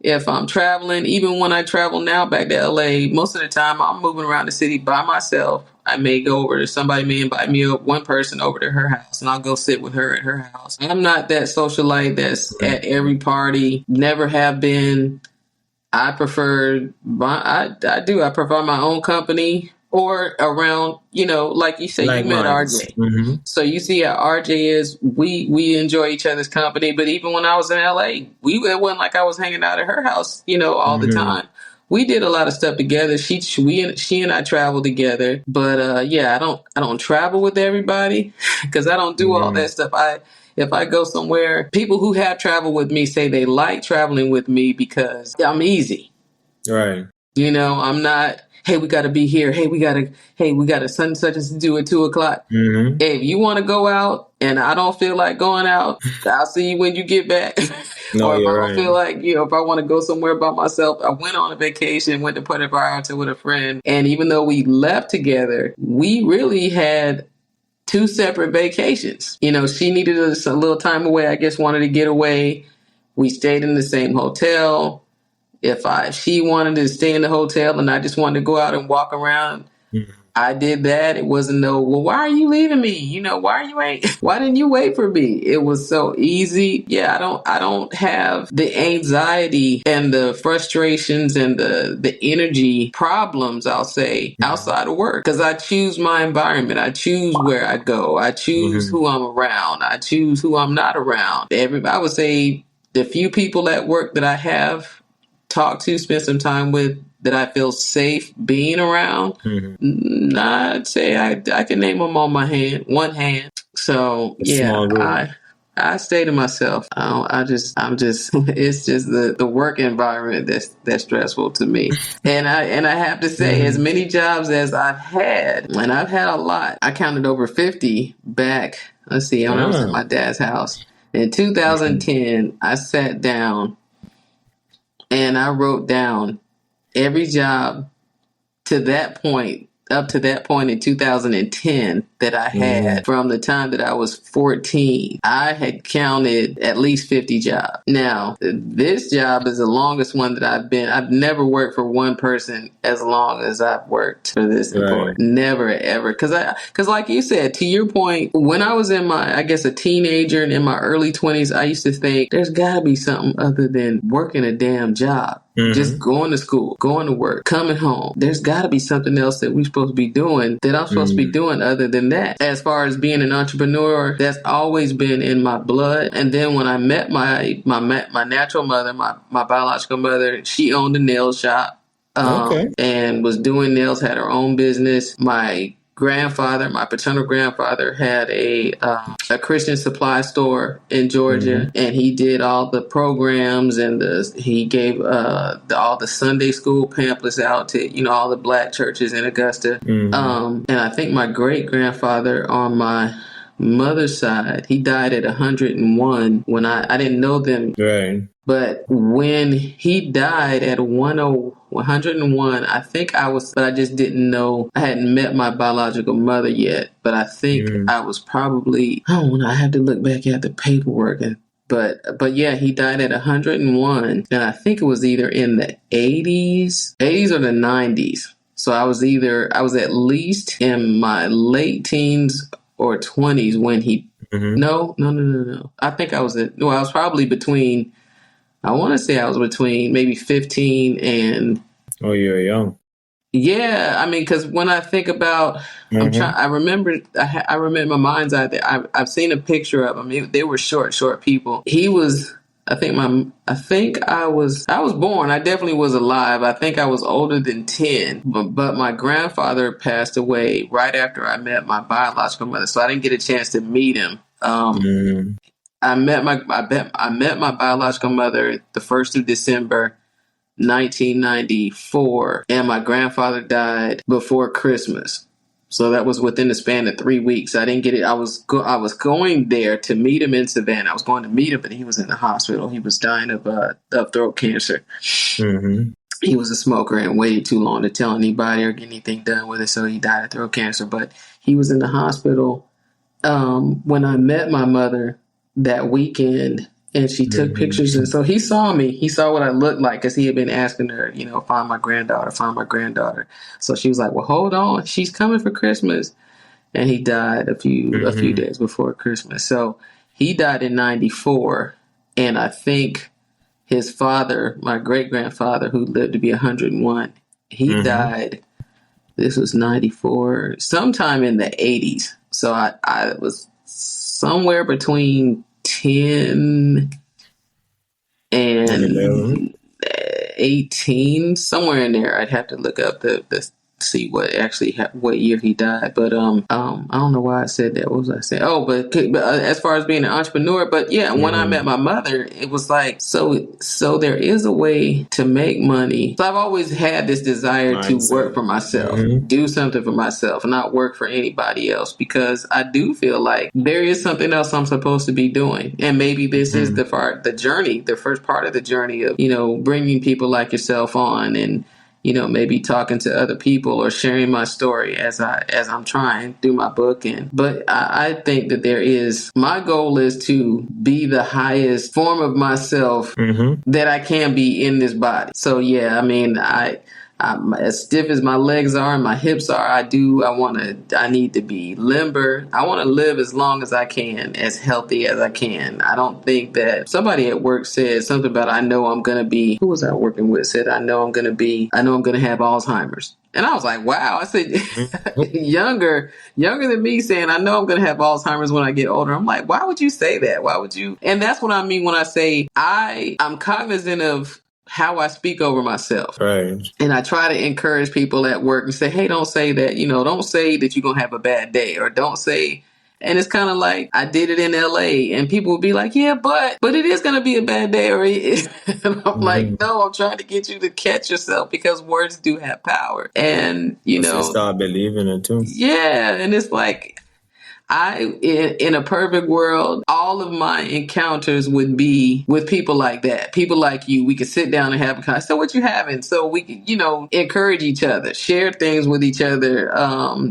if I'm traveling. Even when I travel now back to LA, most of the time I'm moving around the city by myself. I may go over to somebody, may invite me one person over to her house, and I'll go sit with her at her house. I'm not that socialite that's at every party, never have been. I prefer I prefer my own company, or around, like you said, you met RJ. So you see how RJ is, we enjoy each other's company. But even when I was in LA, it wasn't like I was hanging out at her house, all the time. We did a lot of stuff together. She and I traveled together. But I don't travel with everybody, because I don't do all that stuff. If I go somewhere, people who have traveled with me say they like traveling with me because I'm easy. Right. I'm not, hey, we got to be here. Hey, we got to such and such to do at 2:00. Hey, if you want to go out and I don't feel like going out, I'll see you when you get back. Or if I don't feel like, if I want to go somewhere by myself. I went on a vacation, went to Puerto Vallarta with a friend. And even though we left together, we really had 2 separate vacations. You know, she needed a little time away. I guess wanted to get away. We stayed in the same hotel. If she wanted to stay in the hotel and I just wanted to go out and walk around, I did that. It wasn't well, why are you leaving me? You know, why didn't you wait for me? It was so easy. Yeah, I don't have the anxiety and the frustrations and the energy problems, I'll say, outside of work. Because I choose my environment. I choose where I go. I choose who I'm around. I choose who I'm not around. I would say the few people at work that I have talked to, spent some time with, that I feel safe being around, I'd say I can name them on one hand. So I stay to myself. I'm just it's just the work environment that's stressful to me. And I have to say, as many jobs as I've had, and I've had a lot, I counted over 50 back. Let's see, when I was at my dad's house in 2010. I sat down and I wrote down every job up to that point in 2010 that I had from the time that I was 14. I had counted at least 50 jobs. Now, this job is the longest one that I've been. I've never worked for one person as long as I've worked for this employer. Never, ever. Because like you said, to your point, when I was in a teenager and in my early 20s, I used to think there's got to be something other than working a damn job. Just going to school, going to work, coming home. There's got to be something else that we're supposed to be doing, that I'm supposed to be doing other than that. As far as being an entrepreneur, that's always been in my blood. And then when I met my natural mother, my biological mother, she owned a nail shop and was doing nails, had her own business. My paternal grandfather had a Christian supply store in Georgia, and he did all the programs and he gave all the Sunday school pamphlets out to all the black churches in Augusta. And I think my great grandfather on my mother's side, he died at 101 when I didn't know them. Right. But when he died at 101, I think but I just didn't know. I hadn't met my biological mother yet, but I think I was probably, I have to look back at the paperwork. But yeah, he died at 101, and I think it was either in the 80s or the 90s. So I was at least in my late teens or 20s when he, no. I think I was probably between, I want to say I was between maybe 15 and... Oh, you're young. Yeah, I mean, because when I think about, I remember in my mind's eye that I've seen a picture of him. They were short people. He was, I think I was born. I definitely was alive. I think I was older than 10, but my grandfather passed away right after I met my biological mother, so I didn't get a chance to meet him. I met my biological mother the 1st of December, 1994, and my grandfather died before Christmas. So that was within the span of 3 weeks. I didn't get it. I was going there to meet him in Savannah. I was going to meet him, but he was in the hospital. He was dying of throat cancer. He was a smoker and waited too long to tell anybody or get anything done with it, so he died of throat cancer. But he was in the hospital when I met my mother that weekend, and she took pictures. And so he saw me. He saw what I looked like, because he had been asking her, find my granddaughter. So she was like, well, hold on. She's coming for Christmas. And he died a few days before Christmas. So he died in 94. And I think his father, my great-grandfather, who lived to be 101, he died, this was 94, sometime in the 80s. So I was somewhere between 10 and 18, somewhere in there. I'd have to look up the see what year he died. But I don't know why I said that. What was I saying? Oh, but as far as being an entrepreneur, but yeah, when I met my mother, it was like, so there is a way to make money. So I've always had this desire to work for myself, do something for myself, and not work for anybody else, because I do feel like there is something else I'm supposed to be doing. And maybe this is the first part of the journey of, bringing people like yourself on maybe talking to other people or sharing my story as I'm trying through my book. But I think that my goal is to be the highest form of myself that I can be in this body. So yeah, I mean, I'm as stiff as my legs are and my hips are, I need to be limber. I want to live as long as I can, as healthy as I can. I don't think that somebody at work said something about, who was I working with said, I know I'm going to have Alzheimer's. And I was like, wow. I said, younger than me saying, I know I'm going to have Alzheimer's when I get older. I'm like, why would you say that? Why would you? And that's what I mean when I say I'm cognizant of how I speak over myself. Right. And I try to encourage people at work and say, hey, don't say that, don't say that you're going to have a bad day, or don't say. And it's kind of like I did it in LA and people would be like, yeah, but it is going to be a bad day. And I'm like, no, I'm trying to get you to catch yourself, because words do have power. And, start believing it too. Yeah. And it's like, in a perfect world, all of my encounters would be with people like that, people like you. We could sit down and have a conversation. So what you having? So we could, encourage each other, share things with each other,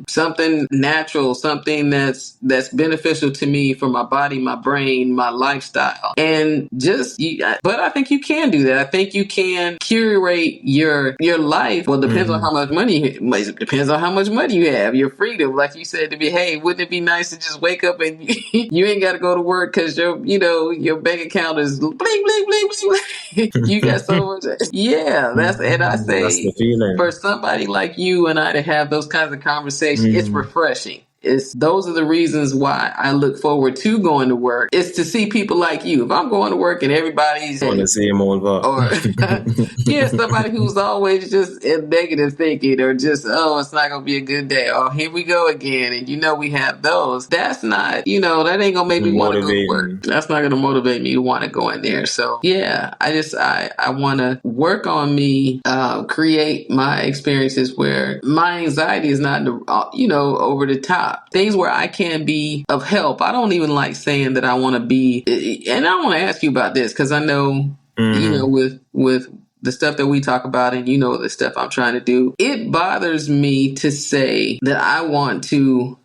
something natural, something that's beneficial to me for my body, my brain, my lifestyle. And but I think you can do that. I think you can curate your life. Well, depends on how much money, depends on how much money you have, your freedom. Like you said, to be, hey, wouldn't it be nice to just wake up and you ain't got to go to work because your bank account is bling, bling, bling, bling. You got so much. Yeah, and I say, that's the feeling. For somebody like you and I to have those kinds of conversations, it's refreshing. Those are the reasons why I look forward to going to work. It's to see people like you. If I'm going to work and everybody's on the same old vibe, or somebody who's always just in negative thinking, or just, oh, it's not gonna be a good day. Oh, here we go again. And we have those. That's not, that ain't gonna make me want to go to work. That's not gonna motivate me to want to go in there. So yeah, I want to work on me, create my experiences where my anxiety is not, over the top. Things where I can be of help. I don't even like saying that I want to be, and I want to ask you about this, because I know, with the stuff that we talk about, and the stuff I'm trying to do, it bothers me to say that I want to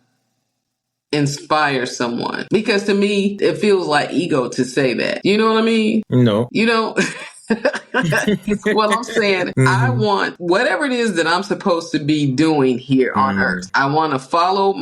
inspire someone, because to me, it feels like ego to say that. You know what I mean? No. Well, I'm saying I want whatever it is that I'm supposed to be doing here on earth. I want to follow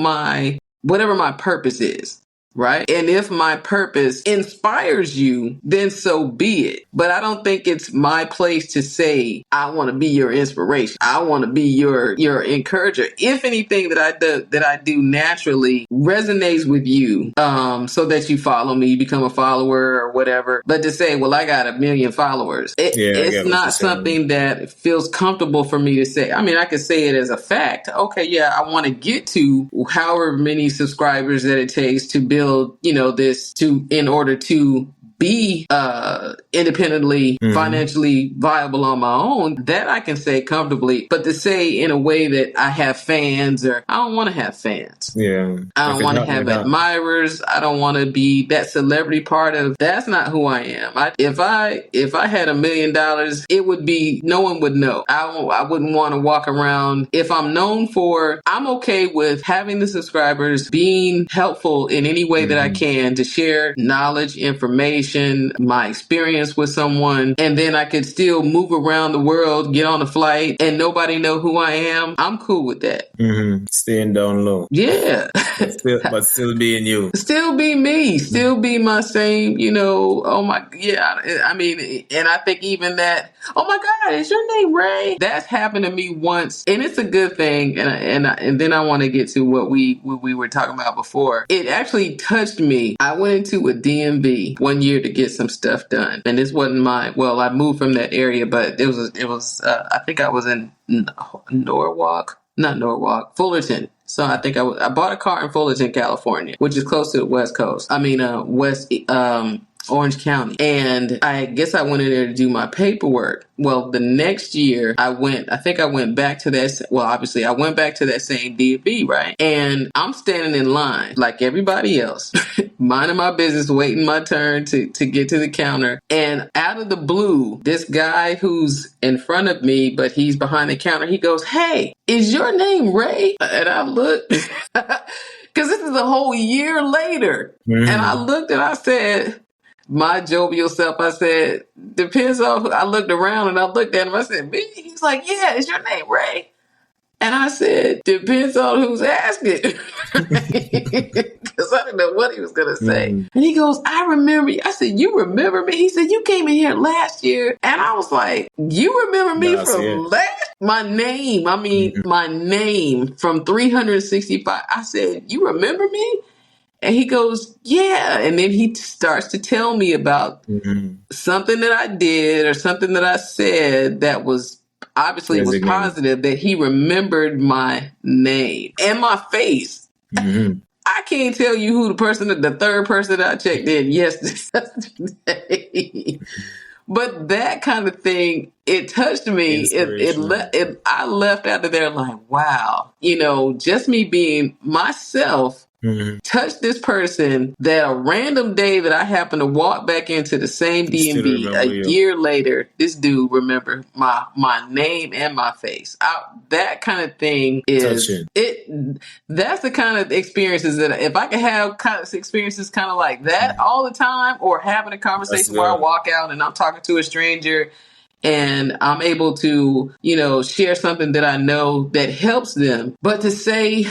whatever my purpose is. Right. And if my purpose inspires you, then so be it. But I don't think it's my place to say, I want to be your inspiration. I want to be your encourager. If anything that I do naturally resonates with you, so that you follow me, you become a follower or whatever. But to say, well, I got 1 million followers, it's not something that feels comfortable for me to say. I mean, I could say it as a fact. Okay, yeah, I want to get to however many subscribers that it takes to build, in order to be independently, financially viable on my own, that I can say comfortably. But to say in a way that I have fans, or I don't want to have fans. Yeah. I don't want to have admirers. I don't want to be that celebrity part of. That's not who I am. If I had $1 million, it would be, no one would know. I wouldn't want to walk around. If I'm known for, I'm okay with having the subscribers, being helpful in any way that I can to share knowledge, information, my experience with someone, and then I could still move around the world, get on a flight, and nobody know who I am. I'm cool with that. Staying down low. Yeah. but still being you. Still be me. Still be my same, oh my, yeah. I mean, and I think even that, oh my God, is your name Ray? That's happened to me once, and it's a good thing. And then I want to get to what we were talking about before. It actually touched me. I went into a DMV one year to get some stuff done, and this wasn't I moved from that area, but it was I think I was in Fullerton. So I think I bought a car in Fullerton, California, which is close to the West Coast. I mean, West Orange County. And I guess I went in there to do my paperwork. Well, the next year I went back to that. Well, obviously I went back to that same DMV, right? And I'm standing in line like everybody else. minding my business, waiting my turn to get to the counter. And out of the blue, this guy who's in front of me, but he's behind the counter, he goes, "Hey, is your name Ray?" And I looked, because this is a whole year later. And I looked and I said, my jovial self, I said, "Depends on who." I looked around and I looked at him. I said, "Me?" He's like, "Yeah, is your name Ray?" And I said, "Depends on who's asking." Because I didn't know what he was going to say. And he goes, "I remember you." I said, "You remember me?" He said, "You came in here last year." And I was like, "You remember me from last?" My name, my name from 365. I said, "You remember me?" And he goes, "Yeah." And then he starts to tell me about something that I did or something that I said that was obviously was positive, that he remembered my name and my face. I can't tell you who the third person I checked in yesterday. But that kind of thing, it touched me. I left out of there like, wow, just me being myself touched this person, that a random day that I happened to walk back into the same D&B a year later, this dude remembered my name and my face. That kind of thing is it. That's the kind of experiences that if I could have kind of experiences kind of like that all the time, or having a conversation where I walk out and I'm talking to a stranger and I'm able to, share something that I know that helps them. But to say,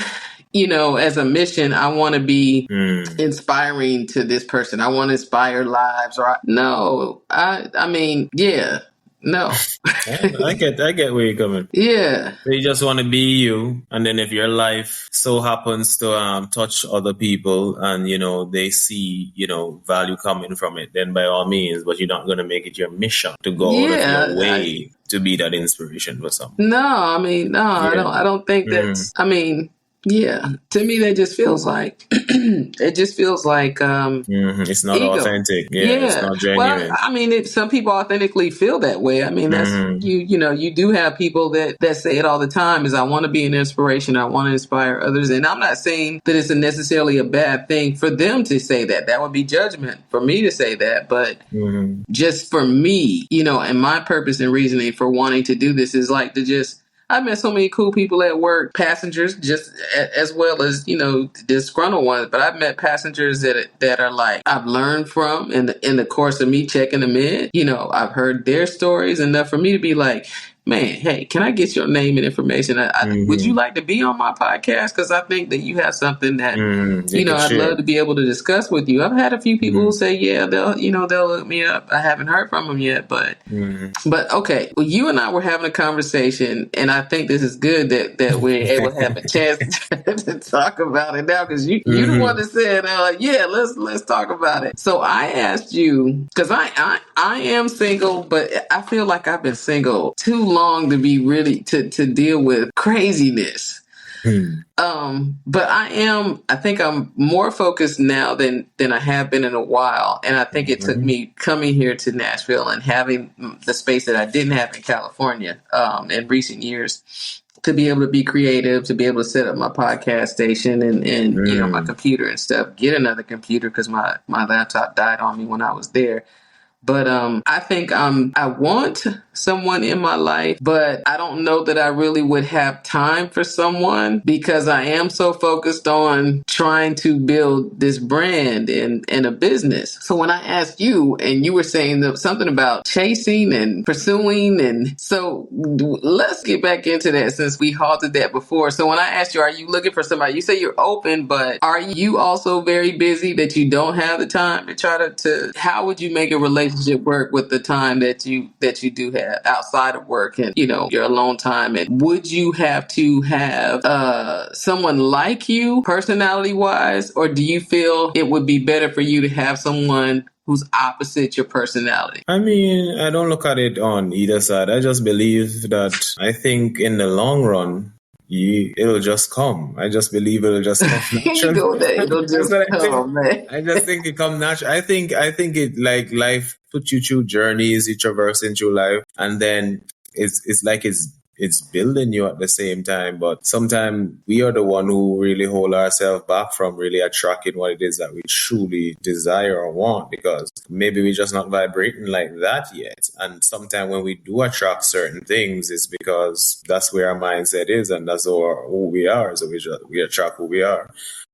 as a mission, I want to be inspiring to this person. I want to inspire lives. No. I get where you're coming. Yeah. So you just want to be you, and then if your life so happens to touch other people, and they see value coming from it, then by all means. But you're not going to make it your mission to go out of your way to be that inspiration for someone. No, I don't think that's. Yeah, to me that just feels like it's not ego. Authentic. It's not genuine. Well, some people authentically feel that way. That's you do have people that say it all the time, is I want to be an inspiration, I want to inspire others. And I'm not saying that it's necessarily a bad thing for them to say that. That would be judgment for me to say that. But just for me, and my purpose and reasoning for wanting to do this is like to just, I've met so many cool people at work, passengers, just as well as, disgruntled ones. But I've met passengers that are like, I've learned from in the course of me checking them in. I've heard their stories enough for me to be like, man, hey, can I get your name and information? Would you like to be on my podcast? Because I think that you have something that, I'd love to be able to discuss with you. I've had a few people who say, yeah, they'll look me up. I haven't heard from them yet, but okay. Well, you and I were having a conversation, and I think this is good that we're able to have a chance to talk about it now, because you the one that said, let's talk about it. So I asked you, because I am single, but I feel like I've been single too long to be really to deal with craziness. But I think I'm more focused now than I have been in a while. And I think it took me coming here to Nashville and having the space that I didn't have in California in recent years to be able to be creative, to be able to set up my podcast station and my computer and stuff, get another computer because my laptop died on me when I was there. But I think I want someone in my life, but I don't know that I really would have time for someone because I am so focused on trying to build this brand and a business. So when I asked you, and you were saying something about chasing and pursuing, and so let's get back into that since we halted that before. So when I asked you, are you looking for somebody? You say you're open, but are you also very busy that you don't have the time to try to how would you make a relationship work with the time that you do have outside of work and your alone time? And would you have to have someone like you personality wise, or do you feel it would be better for you to have someone who's opposite your personality? I don't look at it on either side. I just believe that I think in the long run it'll just come. I just believe it'll just come naturally. It'll just come, man. I just think it comes naturally. I think it, like, life puts you through journeys, you traverse into life, and then it's like it's it's building you at the same time. But sometimes we are the one who really hold ourselves back from really attracting what it is that we truly desire or want, because maybe we're just not vibrating like that yet. And sometimes when we do attract certain things, it's because that's where our mindset is, and that's who we are. So we attract who we are.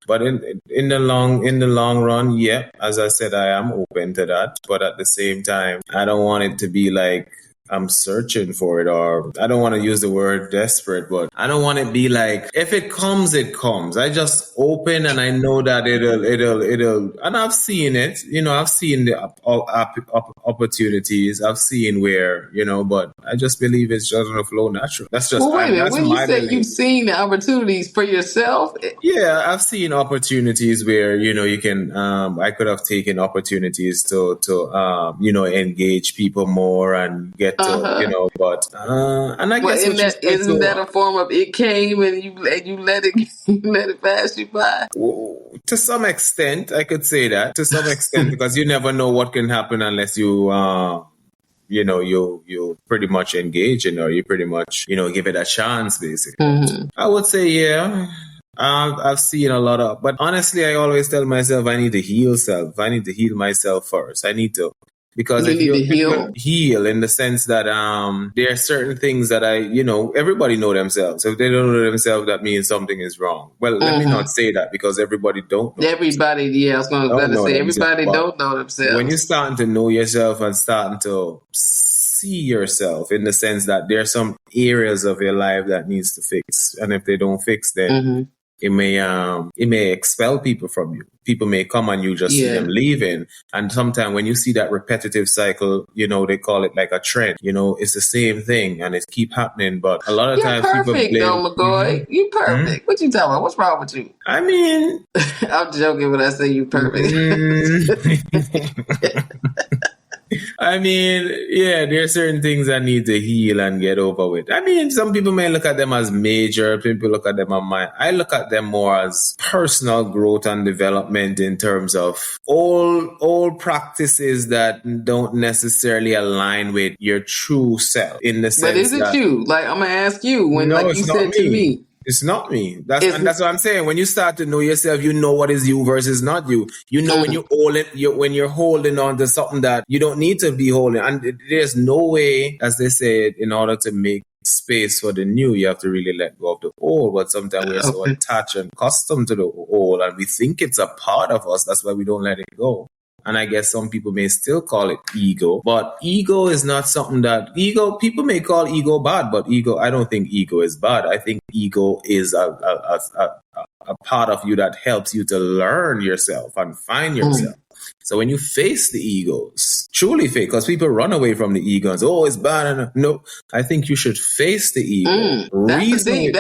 But in the long run, yeah, as I said, I am open to that. But at the same time, I don't want it to be like I'm searching for it, or I don't want to use the word desperate, but I don't want it to be like, if it comes, it comes. I just open and I know that it'll, and I've seen it, I've seen the opportunities. I've seen where, but I just believe it's just going to flow natural. That's just, Well, wait a minute. that's When you my say belief. you've seen the opportunities for yourself, Yeah, I've seen opportunities where, you can, I could have taken opportunities to engage people more and get to, but, and I guess what you said isn't that too, a form of it came and you let it you let it pass you by? to some extent, I could say that to some extent, because you never know what can happen unless you, you pretty much engage in, or you pretty much, give it a chance, basically. Mm-hmm. I would say, yeah. I've seen a lot of, but honestly, I always tell myself I need to heal self. I need to heal myself first. I need to, because You if need to you heal. heal in the sense that there are certain things that everybody know themselves. If they don't know themselves, that means something is wrong. Well, let me not say that, because everybody don't know. Everybody, yeah, I was going to say Themselves. everybody But don't know when themselves. you're starting to know yourself and starting to see yourself, in the sense that there are some areas of your life that needs to fix, and if they don't fix, then it may expel people from you. People may come and you just see them leaving. And sometimes when you see that repetitive cycle, they call it like a trend. It's the same thing and it keep happening. But a lot of You're times people perfect, blame. though, Migoy. You perfect. What you talking about? What's wrong with you? I mean, I'm joking when I say you perfect. I mean, yeah, there are certain things that need to heal and get over with. I mean, some people may look at them as major, people look at them as minor. I look at them more as personal growth and development, in terms of all practices that don't necessarily align with your true self, in the sense But is it that, you? Like, I'm going to ask you, when, no, like you it's not said to me. It's not me. That's what I'm saying. When you start to know yourself, you know what is you versus not you. You know when when you're holding on to something that you don't need to be holding. And there's no way, as they say, in order to make space for the new, you have to really let go of the old. But sometimes we're so attached and accustomed to the old, and we think it's a part of us. That's why we don't let it go. And I guess some people may still call it ego, but ego is not something that people may call ego bad, but I don't think ego is bad. I think ego is a part of you that helps you to learn yourself and find yourself. So when you face the egos, truly face, because people run away from the ego and say, oh, it's bad. No, I think you should face the ego. That's deep.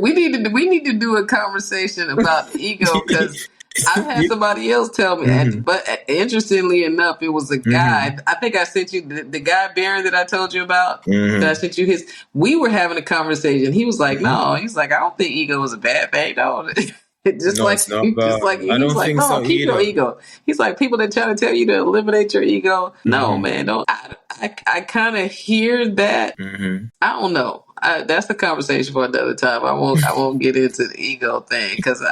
We need to do a conversation about the ego, because I've had somebody else tell me, but interestingly enough, it was a guy. I think I sent you the guy Baron that I told you about. That I sent you his. We were having a conversation. He was like, "No," he's like, "I don't think ego is a bad thing, no." Just like you, I don't he's like, think "No, so keep either. your ego." He's like, people that try to tell you to eliminate your ego. No, man, don't. I kind of hear that. I don't know. That's the conversation for another time. I won't get into the ego thing, because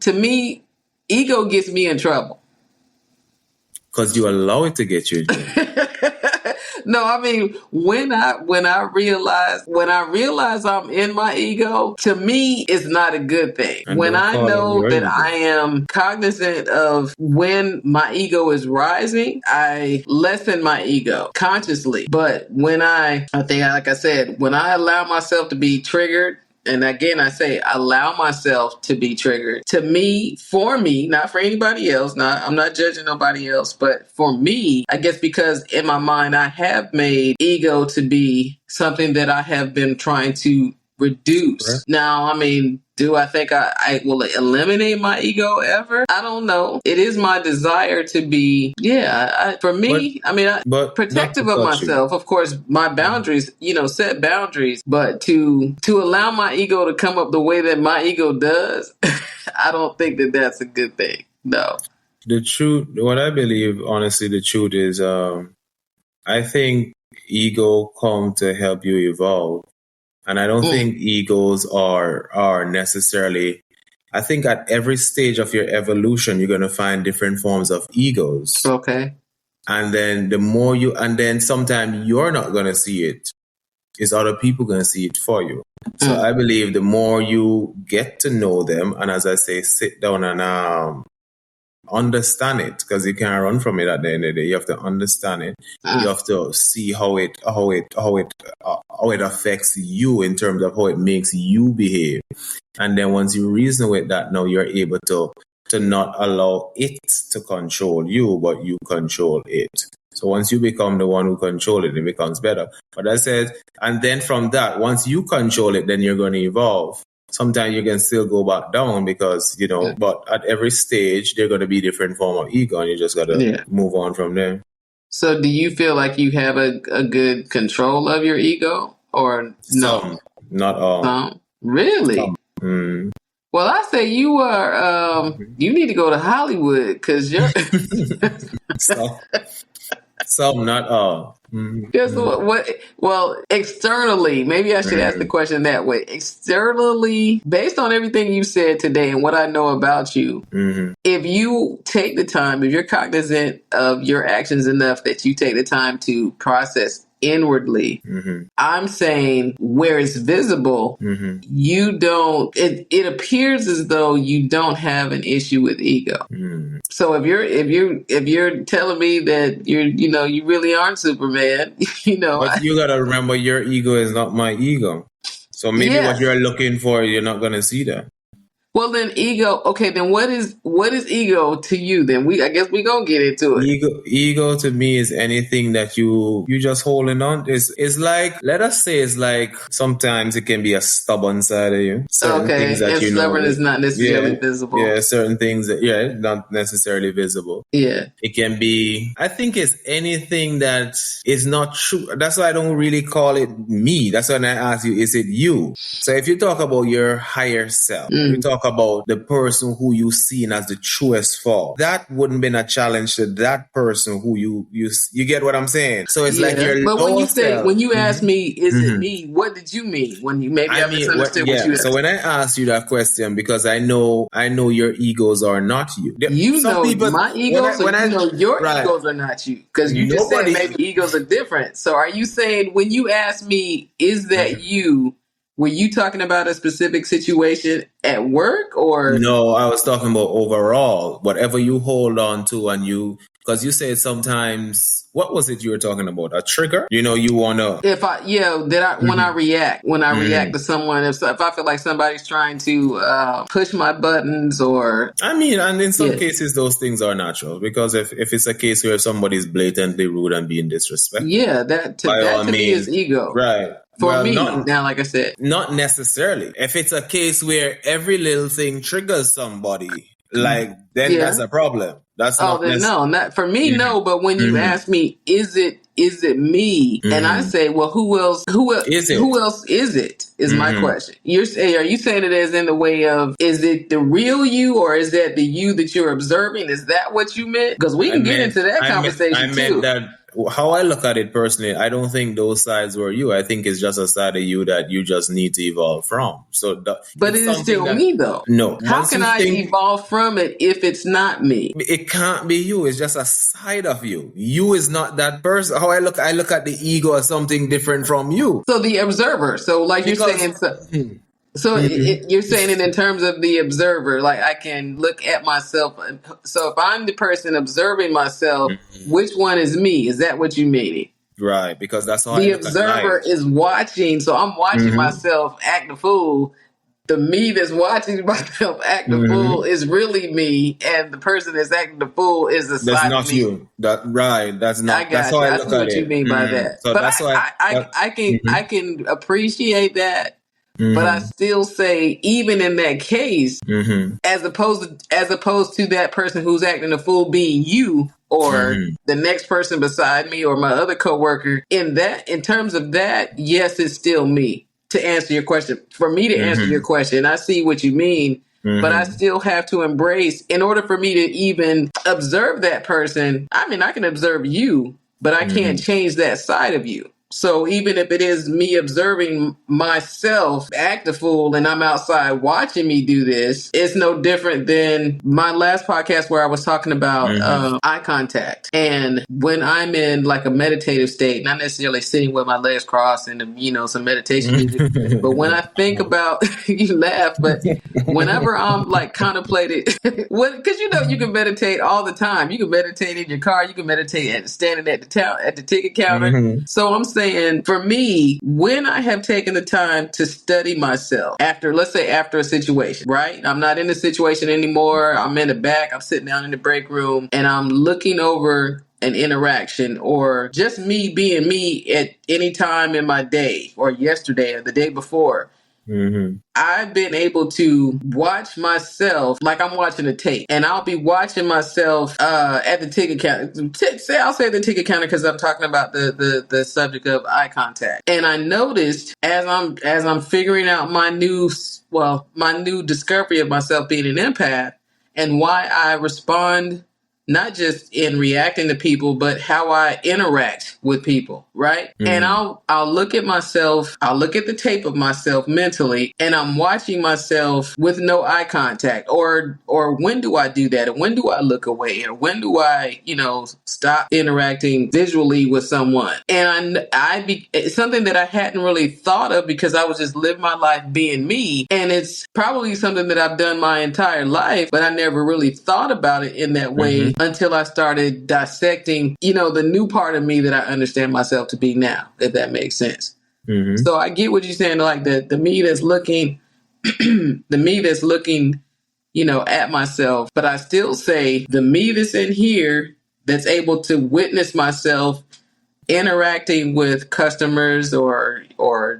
to me, ego gets me in trouble. Because you allow it to get you in trouble. No, I mean, when I realize I'm in my ego, to me, it's not a good thing. And when I know that ego. I am cognizant of when my ego is rising, I lessen my ego consciously. But when I think, like I said, when I allow myself to be triggered, and again, I say, allow myself to be triggered. To me, for me, not for anybody else. I'm not judging nobody else, but for me, I guess because in my mind, I have made ego to be something that I have been trying to reduce. Right. Now, I mean, do I think I will eliminate my ego ever? I don't know. It is my desire to be, protective of myself. Of course, my boundaries, set boundaries, but to allow my ego to come up the way that my ego does, I don't think that that's a good thing. No. The truth, what I believe, honestly, the truth is, I think ego come to help you evolve. And I don't think egos are necessarily. I think at every stage of your evolution, you're going to find different forms of egos. Okay. And then and then sometimes you're not going to see it. It's other people going to see it for you. So I believe the more you get to know them, and as I say, sit down and understand it, because you can't run from it at the end of the day. You have to understand it. You have to see how it affects you in terms of how it makes you behave. And then once you reason with that, now you're able to not allow it to control you, but you control it. So once you become the one who controls it, it becomes better. But I said, and then from that, once you control it, then you're going to evolve. Sometimes you can still go back down because, but at every stage, they're going to be different form of ego, and you just got to move on from there. So do you feel like you have a good control of your ego, or no? Some, not all. Some? Really? Some. Well, I say you are, you need to go to Hollywood because you're... Some, not all. Well, externally, maybe I should ask the question that way. Externally, based on everything you said today and what I know about you, if you take the time, if you're cognizant of your actions enough that you take the time to process inwardly, I'm saying where it's visible, you don't, it appears as though you don't have an issue with ego. So if you're telling me that you really aren't Superman, But you gotta remember, your ego is not my ego. So maybe what you're looking for, you're not gonna see that. Well, then ego. Okay, then what is ego to you? Then I guess we gonna get into it. Ego to me is anything that you just holding on. It's like, let us say, it's like sometimes it can be a stubborn side of you. Certain things that and stubborn is not necessarily visible. Yeah, certain things that not necessarily visible. Yeah, it can be. I think it's anything that is not true. That's why I don't really call it me. That's when I ask you, is it you? So if you talk about your higher self, you talk about the person who you seen as the truest form, that wouldn't been a challenge to that person who you get what I'm saying? So it's like your but when you ask me, is it me? What did you mean when you I misunderstood what you asked? So when I asked you that question, because I know your egos are not you. My egos, your egos are not you, because you just said maybe egos are different. So are you saying when you ask me, is that you? Were you talking about a specific situation at work, or? No, I was talking about overall, whatever you hold on to, and because you said sometimes, what was it you were talking about? A trigger? You want to. When I react to someone, if I feel like somebody's trying to push my buttons, or. I mean, and in some cases, those things are natural, because if it's a case where somebody's blatantly rude and being disrespectful. Yeah, that to me is ego. Right. For me, now, like I said. Not necessarily. If it's a case where every little thing triggers somebody, then that's a problem. That's not not for me, no. But when you ask me, is it me? And I say, well, who else is it? Is my question. Are you saying it as in the way of, is it the real you, or is that the you that you're observing? Is that what you meant? Because we can get into that conversation I meant that. How I look at it personally, I don't think those sides were you. I think it's just a side of you that you just need to evolve from. But it is still me, though. No. How can I evolve from it if it's not me? It can't be you. It's just a side of you. You is not that person. How I look at the ego as something different from you. So the observer. So like you're saying... So you're saying it in terms of the observer, like I can look at myself. So if I'm the person observing myself, which one is me? Is that what you mean? Right, because that's how the observer is watching. So I'm watching myself act the fool. The me that's watching myself act the fool is really me, and the person that's acting the fool is the side That's not of me. You. That's not. I got you. I see what you mean by that. So but that's I can appreciate that. But I still say, even in that case, as opposed to that person who's acting a fool being you, or the next person beside me, or my other coworker, in terms of that, yes, it's still me. To answer your question, for me to answer your question, I see what you mean. But I still have to embrace, in order for me to even observe that person. I mean, I can observe you. but I can't change that side of you. So even if it is me observing myself act a fool and I'm outside watching me do this, it's no different than my last podcast where I was talking about eye contact. And when I'm in like a meditative state, not necessarily sitting with my legs crossed and, you know, some meditation music, but when I think about, you laugh, but whenever I'm like contemplating, because you know, you can meditate all the time. You can meditate in your car. You can meditate standing at the ticket counter. So I'm saying, for me, when I have taken the time to study myself after, let's say after a situation, right? I'm not in the situation anymore. I'm in the back. I'm sitting down in the break room and I'm looking over an interaction or just me being me at any time in my day or yesterday or the day before. I've been able to watch myself like I'm watching a tape, and I'll be watching myself at the ticket counter. I'll say the ticket counter because I'm talking about the subject of eye contact. And I noticed as I'm figuring out my new discovery of myself being an empath and why I respond not just in reacting to people, but how I interact with people, right? And I'll look at myself, I'll look at the tape of myself mentally, and I'm watching myself with no eye contact. Or when do I do that? And when do I look away? Or when do I, you know, stop interacting visually with someone? And it's something that I hadn't really thought of because I was just living my life being me. And it's probably something that I've done my entire life, but I never really thought about it in that way until I started dissecting, you know, the new part of me that I understand myself to be now, if that makes sense. So I get what you're saying, like the me that's looking, the me that's looking, you know, at myself, but I still say the me that's in here that's able to witness myself interacting with customers or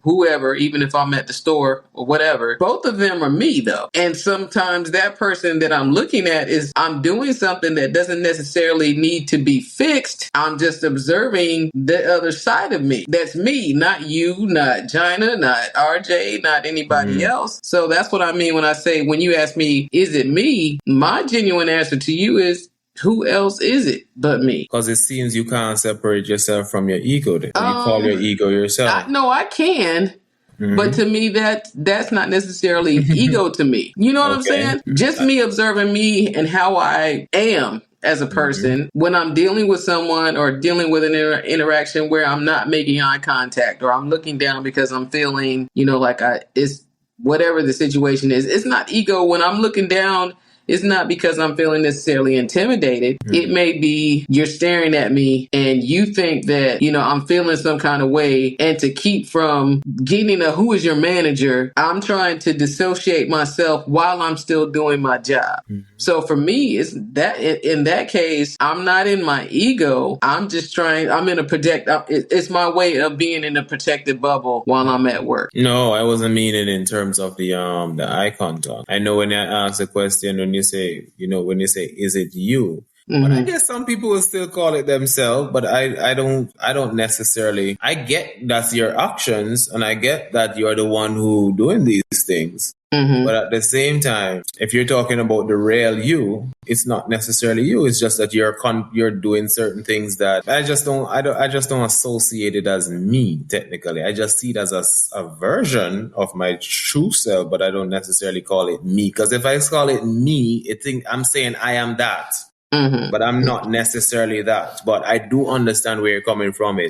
whoever, even if I'm at the store or whatever, both of them are me though. And sometimes that person that I'm looking at I'm doing something that doesn't necessarily need to be fixed. I'm just observing the other side of me. That's me, not you, not Gina, not RJ, not anybody else. So that's what I mean when I say, when you ask me, is it me? My genuine answer to you is, who else is it but me? Because it seems you can't separate yourself from your ego. Then. You call your ego yourself. No, I can. But to me, that's not necessarily ego to me. You know what I'm saying? Just me observing me and how I am as a person when I'm dealing with someone or dealing with an interaction where I'm not making eye contact or I'm looking down because I'm feeling, you know, like it's whatever the situation is. It's not ego when I'm looking down. It's not because I'm feeling necessarily intimidated. It may be you're staring at me and you think that, you know, I'm feeling some kind of way. And to keep from getting a who is your manager, I'm trying to dissociate myself while I'm still doing my job. So for me, it's that in that case, I'm not in my ego. I'm just I'm in it's my way of being in a protected bubble while I'm at work. No, I wasn't meaning in terms of the eye contact. I know when I ask a question, when you say, is it you? But I guess some people will still call it themselves, but I don't necessarily. I get that's your actions and I get that you're the one who doing these things. But at the same time, if you're talking about the real you, it's not necessarily you. It's just that you're doing certain things that I just don't associate it as me technically. I just see it as a version of my true self, but I don't necessarily call it me. Because if I call it me, I'm saying I am that. But I'm not necessarily that. But I do understand where you're coming from.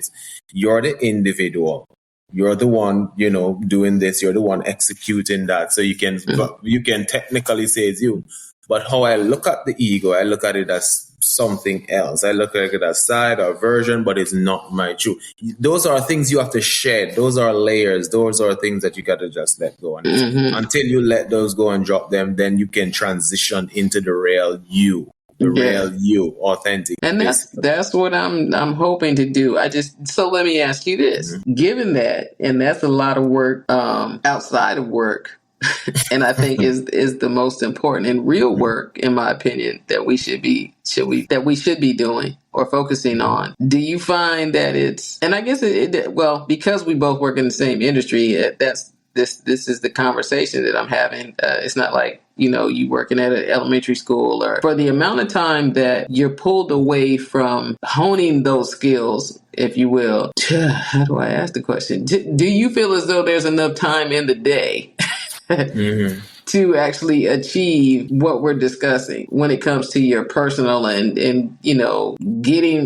You're the individual. You're the one, doing this. You're the one executing that. So you can technically say it's you. But how I look at the ego, I look at it as something else. I look at it as side or version, but it's not my truth. Those are things you have to shed. Those are layers. Those are things that you got to just let go. And until you let those go and drop them, then you can transition into the real you. Real you, authentic. And that's what I'm hoping to do. So let me ask you this. Given that, and that's a lot of work outside of work, and I think is the most important and real work, in my opinion, that we should be doing or focusing on. Do you find that and I guess because we both work in the same industry, this is the conversation that I'm having. It's not like, you working at an elementary school, or for the amount of time that you're pulled away from honing those skills, if you will. How do I ask the question? Do you feel as though there's enough time in the day to actually achieve what we're discussing when it comes to your personal and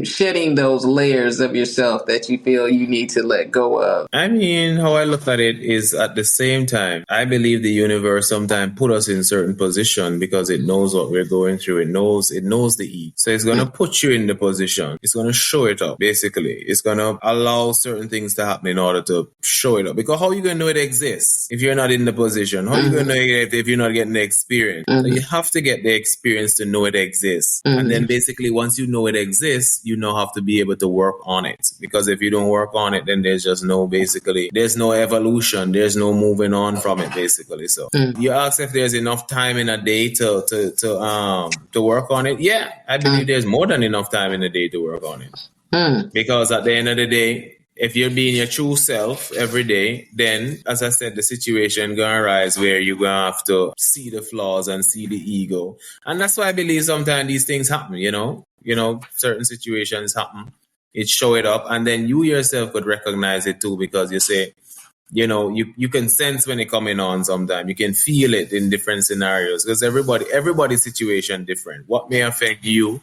shedding those layers of yourself that you feel you need to let go of? I mean, how I look at it is, at the same time, I believe the universe sometimes put us in certain position because it knows what we're going through. It knows the ego. So it's going to put you in the position. It's going to show it up, basically. It's going to allow certain things to happen in order to show it up. Because how are you going to know it exists if you're not in the position? How are you going to know it if you're not getting the experience? So you have to get the experience to know it exists. And then basically, once you know it exists, you now have to be able to work on it. Because if you don't work on it, then there's just there's no evolution. There's no moving on from it, basically. So you ask if there's enough time in a day to work on it. Yeah, I believe there's more than enough time in a day to work on it. Because at the end of the day, if you're being your true self every day, then, as I said, the situation gonna arise where you're gonna have to see the flaws and see the ego. And that's why I believe sometimes these things happen, certain situations happen. It show it up, and then you yourself could recognize it too, because you say, you can sense when it coming on sometimes. You can feel it in different scenarios, because everybody's situation different. What may affect you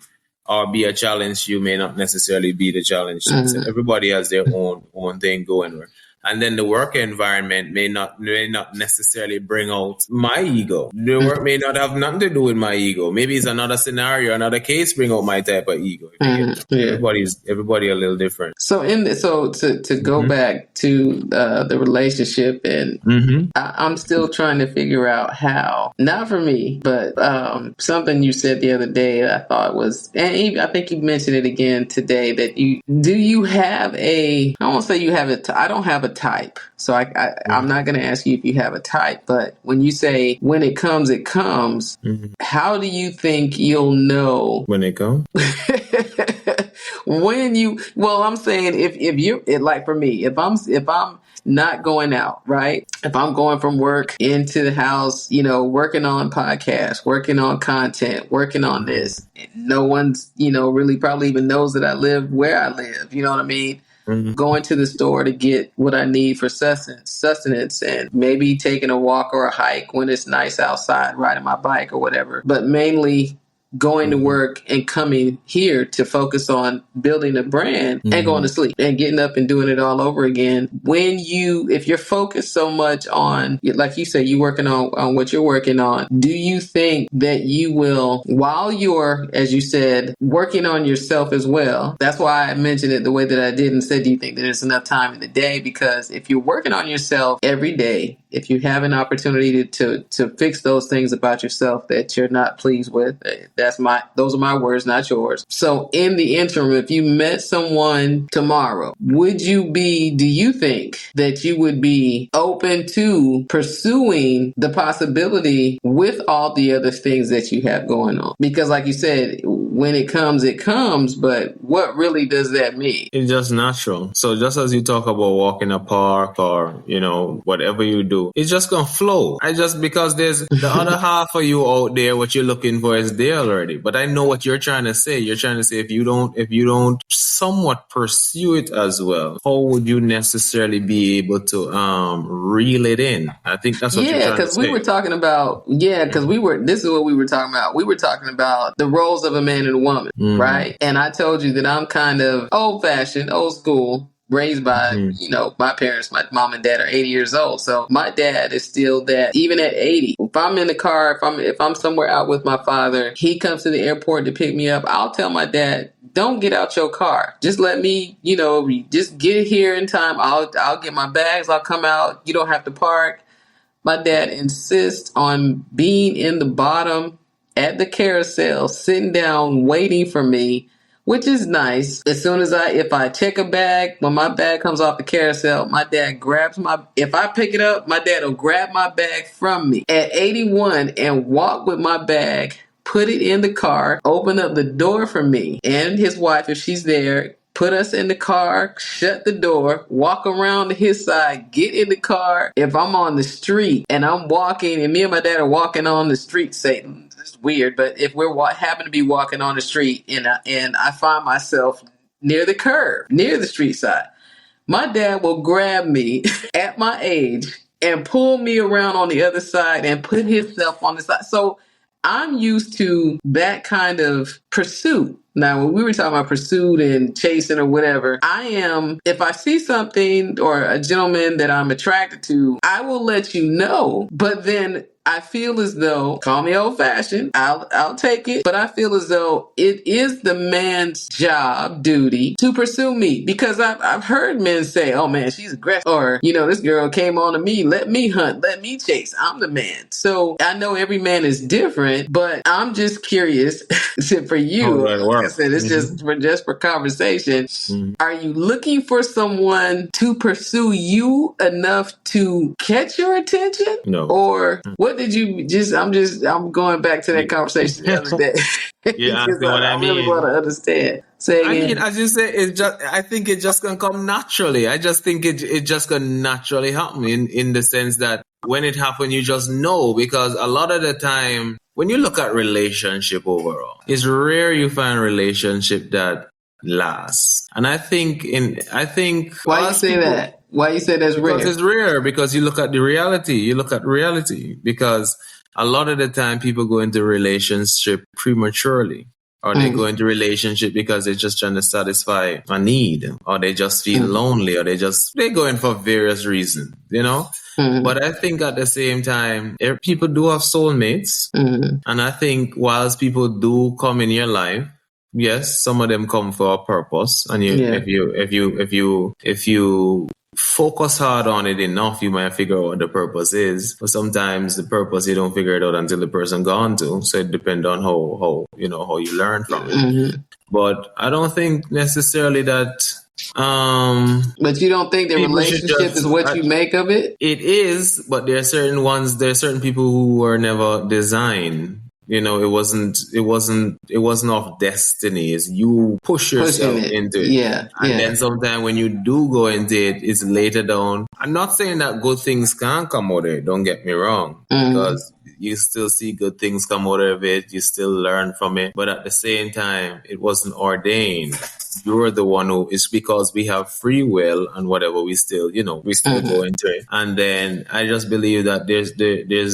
or be a challenge to you may not necessarily be the challenge to you. So everybody has their own thing going. And then the work environment may not necessarily bring out my ego. The work may not have nothing to do with my ego. Maybe it's another scenario, another case bring out my type of ego. Everybody a little different. So to go back to the relationship, and I'm still trying to figure out how, not for me, but something you said the other day that I thought was, and I think you mentioned it again today, that you have I won't say you have it. I don't have a type. So I'm not going to ask you if you have a type, but when you say when it comes, it comes, how do you think you'll know when it comes? I'm saying if you're like, for me, if I'm not going out, right? If I'm going from work into the house, working on podcasts, working on content, working on this, no one's, really probably even knows that I live where I live. You know what I mean? Going to the store to get what I need for sustenance, and maybe taking a walk or a hike when it's nice outside, riding my bike or whatever. But mainly going to work and coming here to focus on building a brand and going to sleep and getting up and doing it all over again. If you're focused so much on, like you said, you working on what you're working on, do you think that you will, while you're, as you said, working on yourself as well? That's why I mentioned it the way that I did and said, do you think that there's enough time in the day? Because if you're working on yourself every day, if you have an opportunity to fix those things about yourself that you're not pleased with, those are my words, not yours. So in the interim, if you met someone tomorrow, do you think that you would be open to pursuing the possibility with all the other things that you have going on? Because like you said, when it comes, it comes, but what really does that mean? It's just natural. So just as you talk about walking a park or, whatever you do, it's just going to flow. Because there's the other half of you out there, what you're looking for is there already. But I know what you're trying to say. You're trying to say if you don't somewhat pursue it as well, how would you necessarily be able to reel it in? I think that's what you're trying to say. Because we were talking about, this is what we were talking about. We were talking about the roles of a man and a woman, right? And I told you that I'm kind of old-fashioned, old school, raised by, my parents. My mom and dad are 80 years old. So my dad is still that, even at 80. If I'm in the car, if I'm somewhere out with my father, he comes to the airport to pick me up, I'll tell my dad, don't get out your car. Just let me, just get here in time. I'll get my bags. I'll come out. You don't have to park. My dad insists on being in the bottom at the carousel, sitting down, waiting for me, which is nice. As soon as if I check a bag, when my bag comes off the carousel, my dad if I pick it up, my dad will grab my bag from me at 81 and walk with my bag, put it in the car, open up the door for me and his wife, if she's there, put us in the car, shut the door, walk around to his side, get in the car. If I'm on the street and I'm walking, and me and my dad are walking on the street, say, it's weird, but if we're happen to be walking on the street and I find myself near the curb, near the street side, my dad will grab me at my age and pull me around on the other side and put himself on the side. So I'm used to that kind of pursuit. Now, when we were talking about pursuit and chasing or whatever, if I see something or a gentleman that I'm attracted to, I will let you know. But then I feel as though, call me old fashioned, I'll take it, but I feel as though it is the man's job, duty to pursue me, because I've heard men say, oh man, she's aggressive, or, this girl came on to me, let me hunt, let me chase, I'm the man. So I know every man is different, but I'm just curious for you, like I said, it's just for conversation. Are you looking for someone to pursue you enough to catch your attention? No. Or what did you I'm going back to that conversation the other day. Yeah, I really want to understand. Say again. I mean, as you say, I think it just can come naturally. I just think it just can naturally happen in the sense that when it happens, you just know, because a lot of the time, when you look at relationship overall, it's rare you find a relationship that lasts. And I think why you say that? Why you say that's rare? Because it's rare, because you look at the reality. You look at reality, because a lot of the time people go into relationship prematurely, or they go into relationship because they're just trying to satisfy a need, or they just feel lonely, or they go in for various reasons, But I think at the same time, people do have soulmates. And I think whilst people do come in your life, yes, some of them come for a purpose. And if you focus hard on it enough, you might figure out what the purpose is. But sometimes the purpose, you don't figure it out until the person gone to. So it depends on how you learn from it. But I don't think necessarily that. But you don't think the relationship is what you make of it? It is, but there are certain people who were never designed. It wasn't of destiny. It's you push yourself into it. Yeah. And then sometimes when you do go into it, it's later down. I'm not saying that good things can't come out of it. Don't get me wrong. Because you still see good things come out of it. You still learn from it. But at the same time, it wasn't ordained. You're the one who, it's because we have free will and whatever, we still go into it. And then I just believe that there's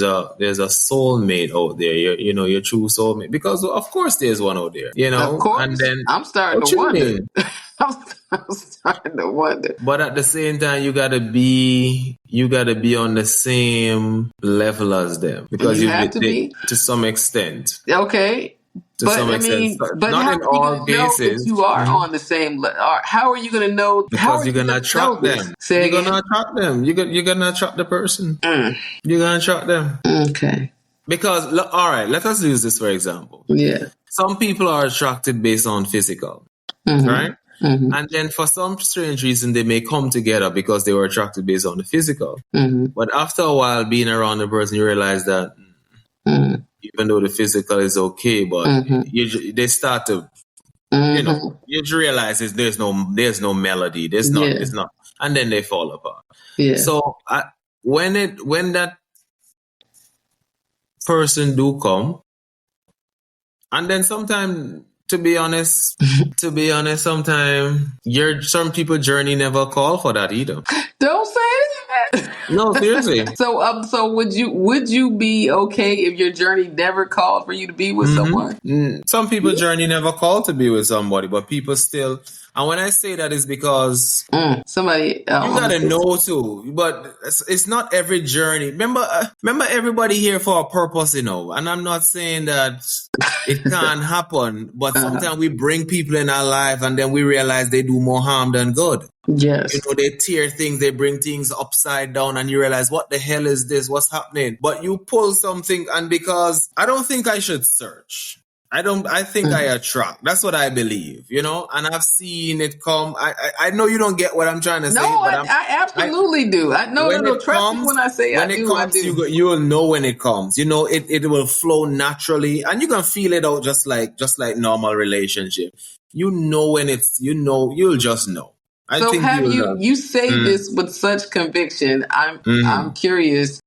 a soulmate out there, your true soulmate, because of course there's one out there, Of course. And then I'm starting to wonder. I'm starting to wonder. But at the same time, you gotta be on the same level as them, because you have to be to some extent. Okay. But some extent. but not how in all cases. You are on the same level. How are you going to know? Because you're going to attract them. You're going to attract them. You're going to attract the person. You're going to attract them. Okay. Because, all right, let us use this for example. Yeah. Some people are attracted based on physical, right? And then for some strange reason, they may come together because they were attracted based on the physical. But after a while being around the person, you realize that even though the physical is okay, but they start to, you realize there's no melody, it's not, and then they fall apart. Yeah. So when that person do come, and then sometimes, to be honest, sometimes some people journey never call for that either. Don't say that. No, seriously. So would you be okay if your journey never called for you to be with someone? Some people journey never called to be with somebody, but people still. And when I say that, is because somebody you gotta know too. But it's not every journey. Remember, everybody here for a purpose, and I'm not saying that it can't happen, but sometimes we bring people in our life, and then we realize they do more harm than good. Yes. They tear things, they bring things upside down, and you realize, what the hell is this? What's happening? But you pull something, and because I don't think I should search. I think I attract. That's what I believe, and I've seen it come. I know you don't get what I'm trying to say. No, but I absolutely do. I know trust me when I say I do. I do. You'll know when it comes. It will flow naturally, and you can feel it out just like normal relationship. You know when it's, you'll just know. I So think have you'll you, know. you say this with such conviction. I'm curious.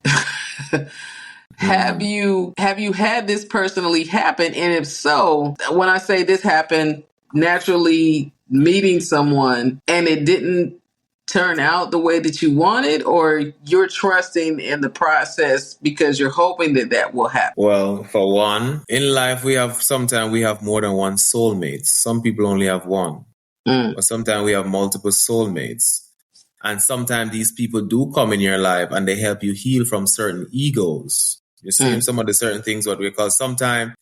Have you had this personally happen? And if so, when I say this happened naturally meeting someone and it didn't turn out the way that you wanted, or you're trusting in the process because you're hoping that that will happen? Well, for one, in life sometimes we have more than one soulmate. Some people only have one. But sometimes we have multiple soulmates. And sometimes these people do come in your life and they help you heal from certain egos. You see some of the certain things what we call sometimes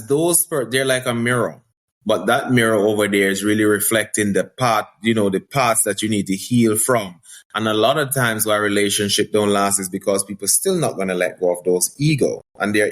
they're like a mirror. But that mirror over there is really reflecting the the parts that you need to heal from. And a lot of times why relationship don't last is because people still not going to let go of those ego. And they're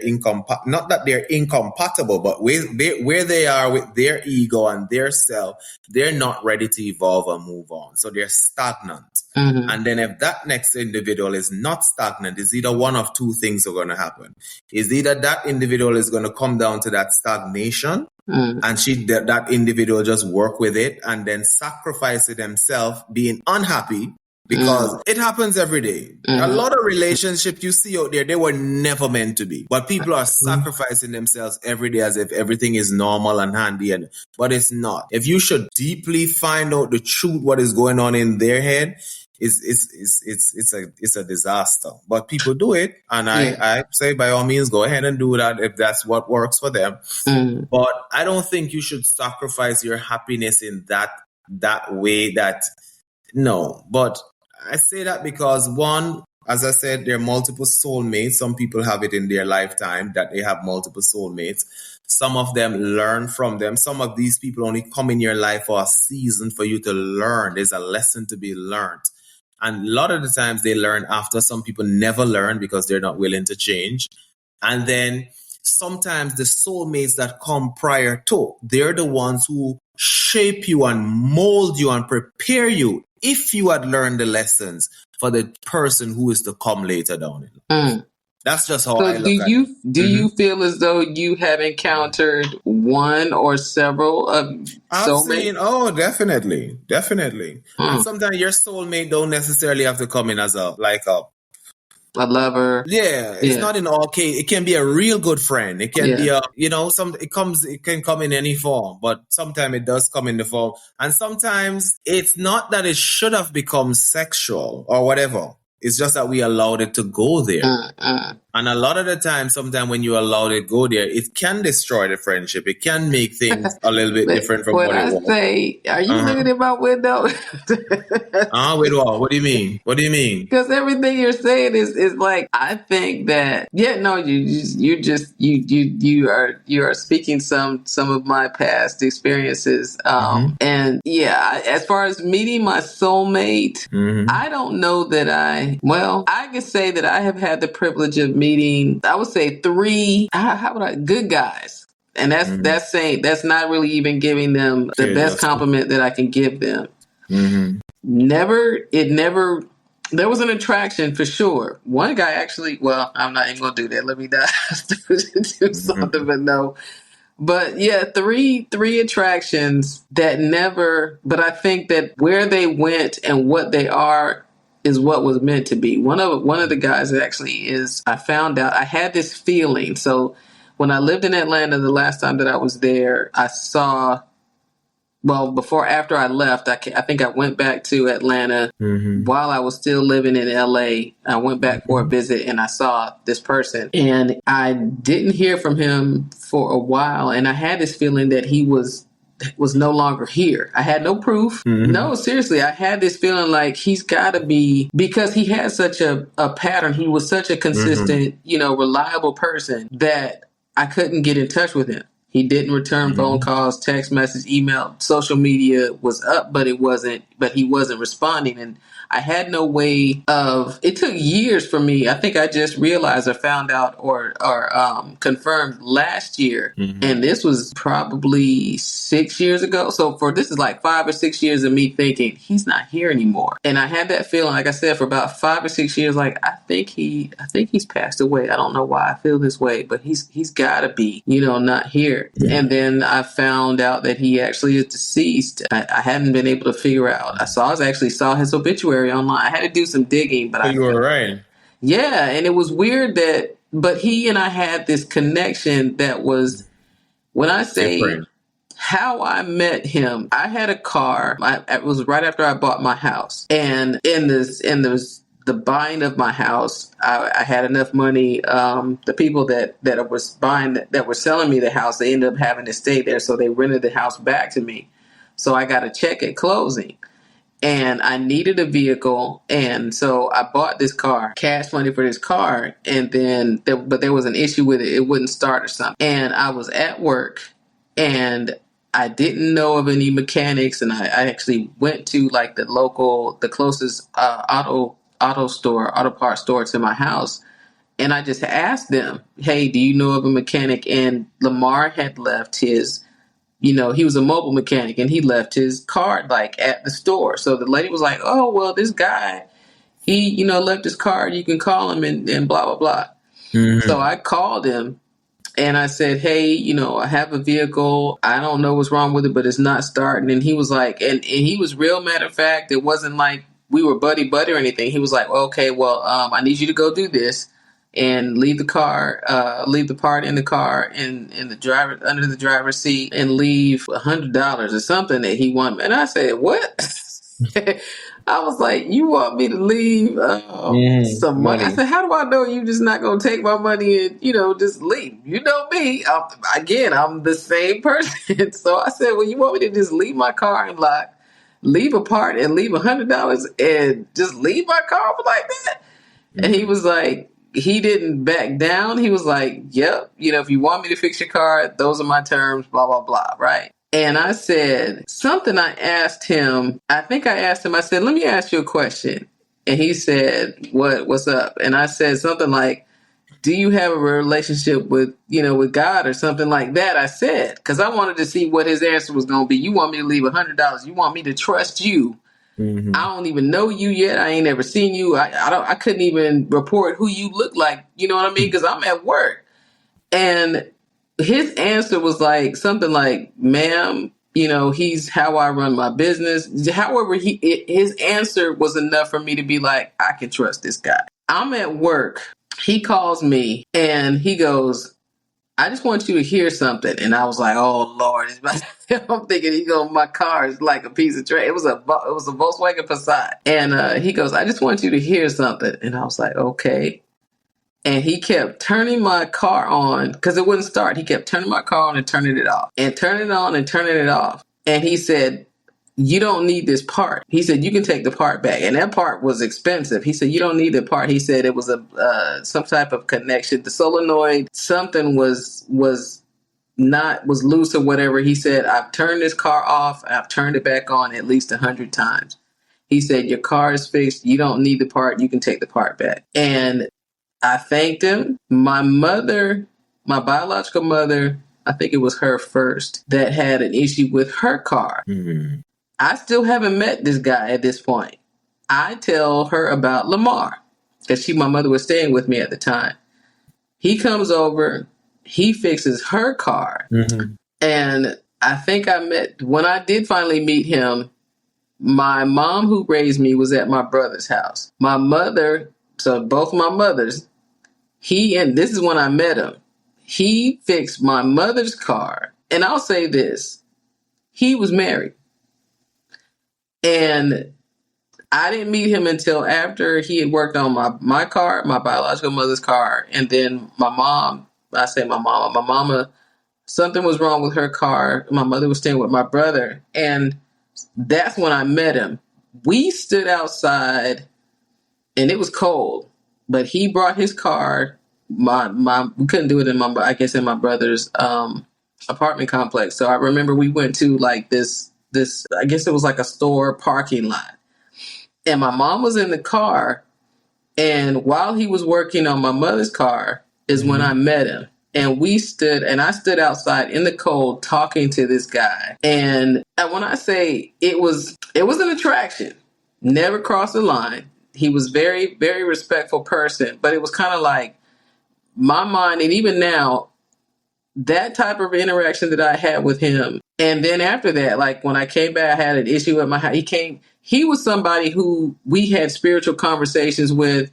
not that they're incompatible, but where they are with their ego and their self, they're not ready to evolve and move on. So they're stagnant. And then if that next individual is not stagnant, it's either one of two things are going to happen. Is either that individual is going to come down to that stagnation, and that individual just work with it and then sacrifice it themselves, being unhappy, because it happens every day. A lot of relationships you see out there, they were never meant to be. But people are sacrificing themselves every day as if everything is normal and handy, but it's not. If you should deeply find out the truth, what is going on in their head, it's a disaster. But people do it, and I say by all means go ahead and do that if that's what works for them. But I don't think you should sacrifice your happiness in that way. No. But I say that because one, as I said, there are multiple soulmates. Some people have it in their lifetime that they have multiple soulmates. Some of them learn from them. Some of these people only come in your life for a season for you to learn. There's a lesson to be learned. And a lot of the times they learn after. Some people never learn because they're not willing to change. And then sometimes the soulmates that come prior to, they're the ones who shape you and mold you and prepare you if you had learned the lessons for the person who is to come later down in life. That's just how I look at it. Do you feel as though you have encountered one or several of soulmates? Definitely. And sometimes your soulmate don't necessarily have to come in as a lover. Yeah, it's not in all case. It can be a real good friend. It can be it can come in any form, but sometimes it does come in the form. And sometimes it's not that it should have become sexual or whatever. It's just that we allowed it to go there. And a lot of the time, sometimes when you allow it to go there, it can destroy the friendship. It can make things a little bit different from what it was. Are you looking at my window? With what? What do you mean? What do you mean? Because everything you're saying is like, I think that, you are speaking some of my past experiences. And as far as meeting my soulmate, I don't know that I can say that I have had the privilege of meeting, I would say 3, good guys. And that's saying, that's not really even giving them the best compliment that I can give them. There was an attraction for sure. One guy actually, I'm not even going to do that. Let me not do something, but no. But 3 attractions that never, but I think that where they went and what they are is what was meant to be. One of the guys actually is, I found out, I had this feeling. So when I lived in Atlanta, the last time that I was there, I saw, after I left, I think I went back to Atlanta while I was still living in LA. I went back for a visit and I saw this person, and I didn't hear from him for a while. And I had this feeling that he was no longer here. I had no proof. No, seriously, I had this feeling like he's got to be, because he had such a pattern. He was such a consistent, reliable person that I couldn't get in touch with him. He didn't return phone calls, text message, email, social media was up, but he wasn't responding. And I had no way of, it took years for me. I think I just realized or found out or confirmed last year. And this was probably 6 years ago. So this is like 5 or 6 years of me thinking he's not here anymore. And I had that feeling, like I said, for about 5 or 6 years, like I think he's passed away. I don't know why I feel this way, but he's gotta be, not here. weird. And then I found out that he actually is deceased. I hadn't been able to figure out. I saw his obituary online. I had to do some digging, but So you were right. yeah, and it was weird but he and I had this connection that was, when I say Different. how I met him, I had a car. It was right after I bought my house, and in the buying of my house, I had enough money. The people that was buying that were selling me the house, they ended up having to stay there, so they rented the house back to me. So I got a check at closing, and I needed a vehicle, and so I bought this car, cash money for this car, and then but there was an issue with it; it wouldn't start or something. And I was at work, and I didn't know of any mechanics, and I actually went to like the closest auto parts store to my house, and I just asked them, "Hey, do you know of a mechanic?" And Lamar had left his, he was a mobile mechanic, and he left his card like at the store. So the lady was like, "Oh, well, this guy, he, left his card. You can call him and blah blah blah." Mm-hmm. So I called him. And I said, "Hey, I have a vehicle. I don't know what's wrong with it, but it's not starting." And he was like, and he was real matter of fact. It wasn't like we were buddy or anything. He was like, "Okay, well, I need you to go do this and leave the part in the car in the driver, under the driver's seat, and leave $100 or something that he wanted." And I said, "What?" I was like, "You want me to leave some money?" I said, "How do I know you just not going to take my money and, just leave? You know me. I'm the same person." So I said, "Well, you want me to just leave my car and leave a part and leave $100 and just leave my car like that?" And he was like, he didn't back down. He was like, "Yep, if you want me to fix your car, those are my terms, blah, blah, blah." Right. And I said something. I asked him, I said, "Let me ask you a question." And he said, what's up? And I said something like, "Do you have a relationship with God or something like that?" I said, because I wanted to see what his answer was going to be. You want me to leave $100? You want me to trust you? Mm-hmm. I don't even know you yet. I ain't never seen you. I couldn't even report who you look like. You know what I mean? Because I'm at work. And his answer was like something like, "Ma'am, he's how I run my business." However, his answer was enough for me to be like, I can trust this guy. I'm at work. He calls me and he goes, "I just want you to hear something." And I was like, "Oh Lord!" I'm thinking, my car is like a piece of trash. It was a Volkswagen Passat. And he goes, "I just want you to hear something." And I was like, "Okay." And he kept turning my car on because it wouldn't start. He kept turning my car on and turning it off, and turning it on and turning it off. And he said, "You don't need this part." He said, "You can take the part back." And that part was expensive. He said, "You don't need the part." He said it was some type of connection. The solenoid, something was loose or whatever. He said, "I've turned this car off. I've turned it back on at least 100 times." He said, "Your car is fixed. You don't need the part. You can take the part back." And I thanked him. My mother, my biological mother, I think it was her first that had an issue with her car. Mm-hmm. I still haven't met this guy at this point. I tell her about Lamar because my mother was staying with me at the time. He comes over, he fixes her car. Mm-hmm. And I think when I did finally meet him, my mom who raised me was at my brother's house. My mother, so both my mothers, and this is when I met him. He fixed my mother's car. And I'll say this, he was married. And I didn't meet him until after he had worked on my car, my biological mother's car. And then my mama, something was wrong with her car. My mother was staying with my brother. And that's when I met him. We stood outside and it was cold, but he brought his car. We couldn't do it in my brother's apartment complex. So I remember we went to like this, I guess it was like a store parking lot. And my mom was in the car. And while he was working on my mother's car is when I met him. And I stood outside in the cold talking to this guy. And when I say it was an attraction, never crossed the line. He was very, very respectful person, but it was kind of like my mind. And even now, that type of interaction that I had with him. And then after that, like when I came back, I had an issue at my house. He was somebody who we had spiritual conversations with.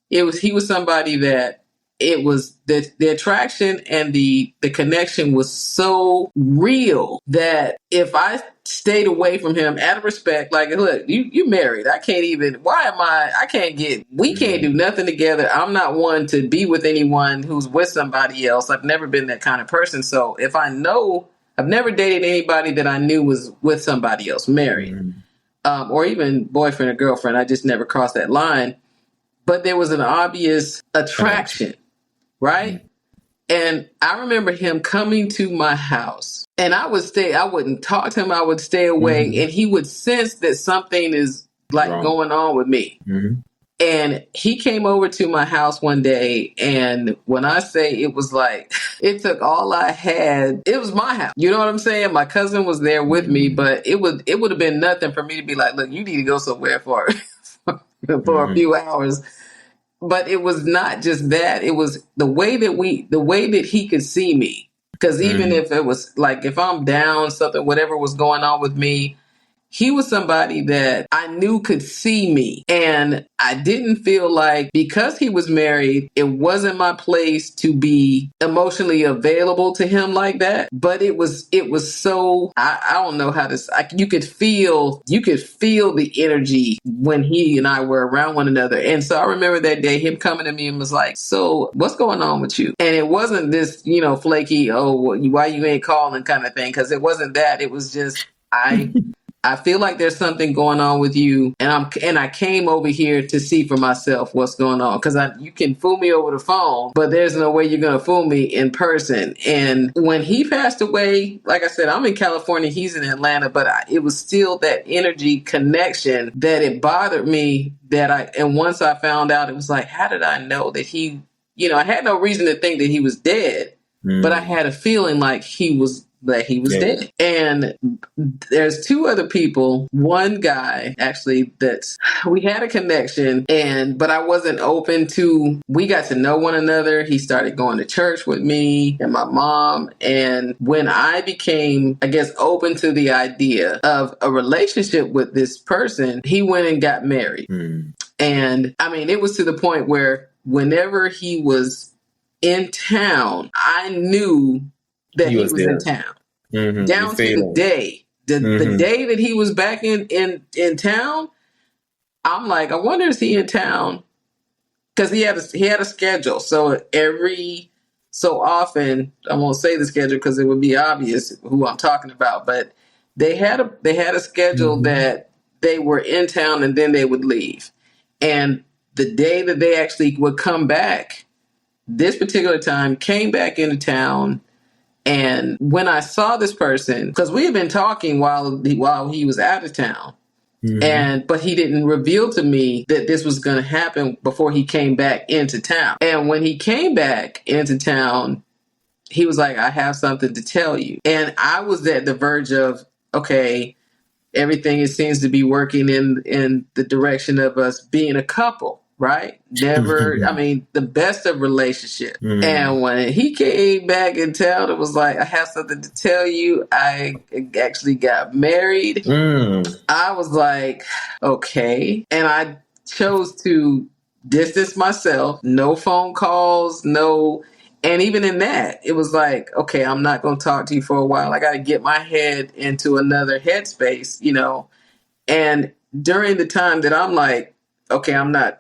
He was somebody that it was the attraction and the connection was so real that if I stayed away from him out of respect, like, look, you married. I can't even, we can't do nothing together. I'm not one to be with anyone who's with somebody else. I've never been that kind of person. So if I've never dated anybody that I knew was with somebody else, married, or even boyfriend or girlfriend. I just never crossed that line. But there was an obvious attraction, right? And I remember him coming to my house, and I wouldn't talk to him. I would stay away, and he would sense that something is like going on with me. And he came over to my house one day, and when I say it was like, it took all I had. It was my house. You know what I'm saying? My cousin was there with me, but it would have been nothing for me to be like, look, you need to go somewhere for a few hours. But it was not just that. It was the way that he could see me. Because even if it was like, if I'm down, something, whatever was going on with me, he was somebody that I knew could see me. And I didn't feel like, because he was married, it wasn't my place to be emotionally available to him like that. But it was so, I don't know how to, you could feel the energy when he and I were around one another. And so I remember that day, him coming to me and was like, so what's going on with you? And it wasn't this, flaky, oh, why you ain't calling kind of thing. Cause it wasn't that. It was just, I feel like there's something going on with you, and I came over here to see for myself what's going on, because you can fool me over the phone, but there's no way you're gonna fool me in person. And when he passed away, like I said, I'm in California, he's in Atlanta, but it was still that energy connection that it bothered me. And once I found out, it was like, how did I know that he? I had no reason to think that he was dead, but I had a feeling like he was dead. And there's two other people, one guy actually we had a connection, but I wasn't open to, we got to know one another. He started going to church with me and my mom. And when I became, I guess, open to the idea of a relationship with this person, he went and got married. And I mean, it was to the point where whenever he was in town, I knew that he was in town. Down to the day. The day that he was back in town, I'm like, I wonder, is he in town? Because he had a schedule. So every so often, I won't say the schedule because it would be obvious who I'm talking about, but they had a schedule that they were in town and then they would leave. And the day that they actually would come back, this particular time, came back into town. And when I saw this person, because we had been talking while he was out of town, but he didn't reveal to me that this was going to happen before he came back into town. And when he came back into town, he was like, I have something to tell you. And I was at the verge of, okay, everything, it seems to be working in the direction of us being a couple. Right? Never, I mean, the best of relationships. And when he came back in town, it was like, I have something to tell you. I actually got married. I was like, okay. And I chose to distance myself, no phone calls, no. And even in that, it was like, okay, I'm not going to talk to you for a while. I got to get my head into another headspace, And during the time that I'm like, okay,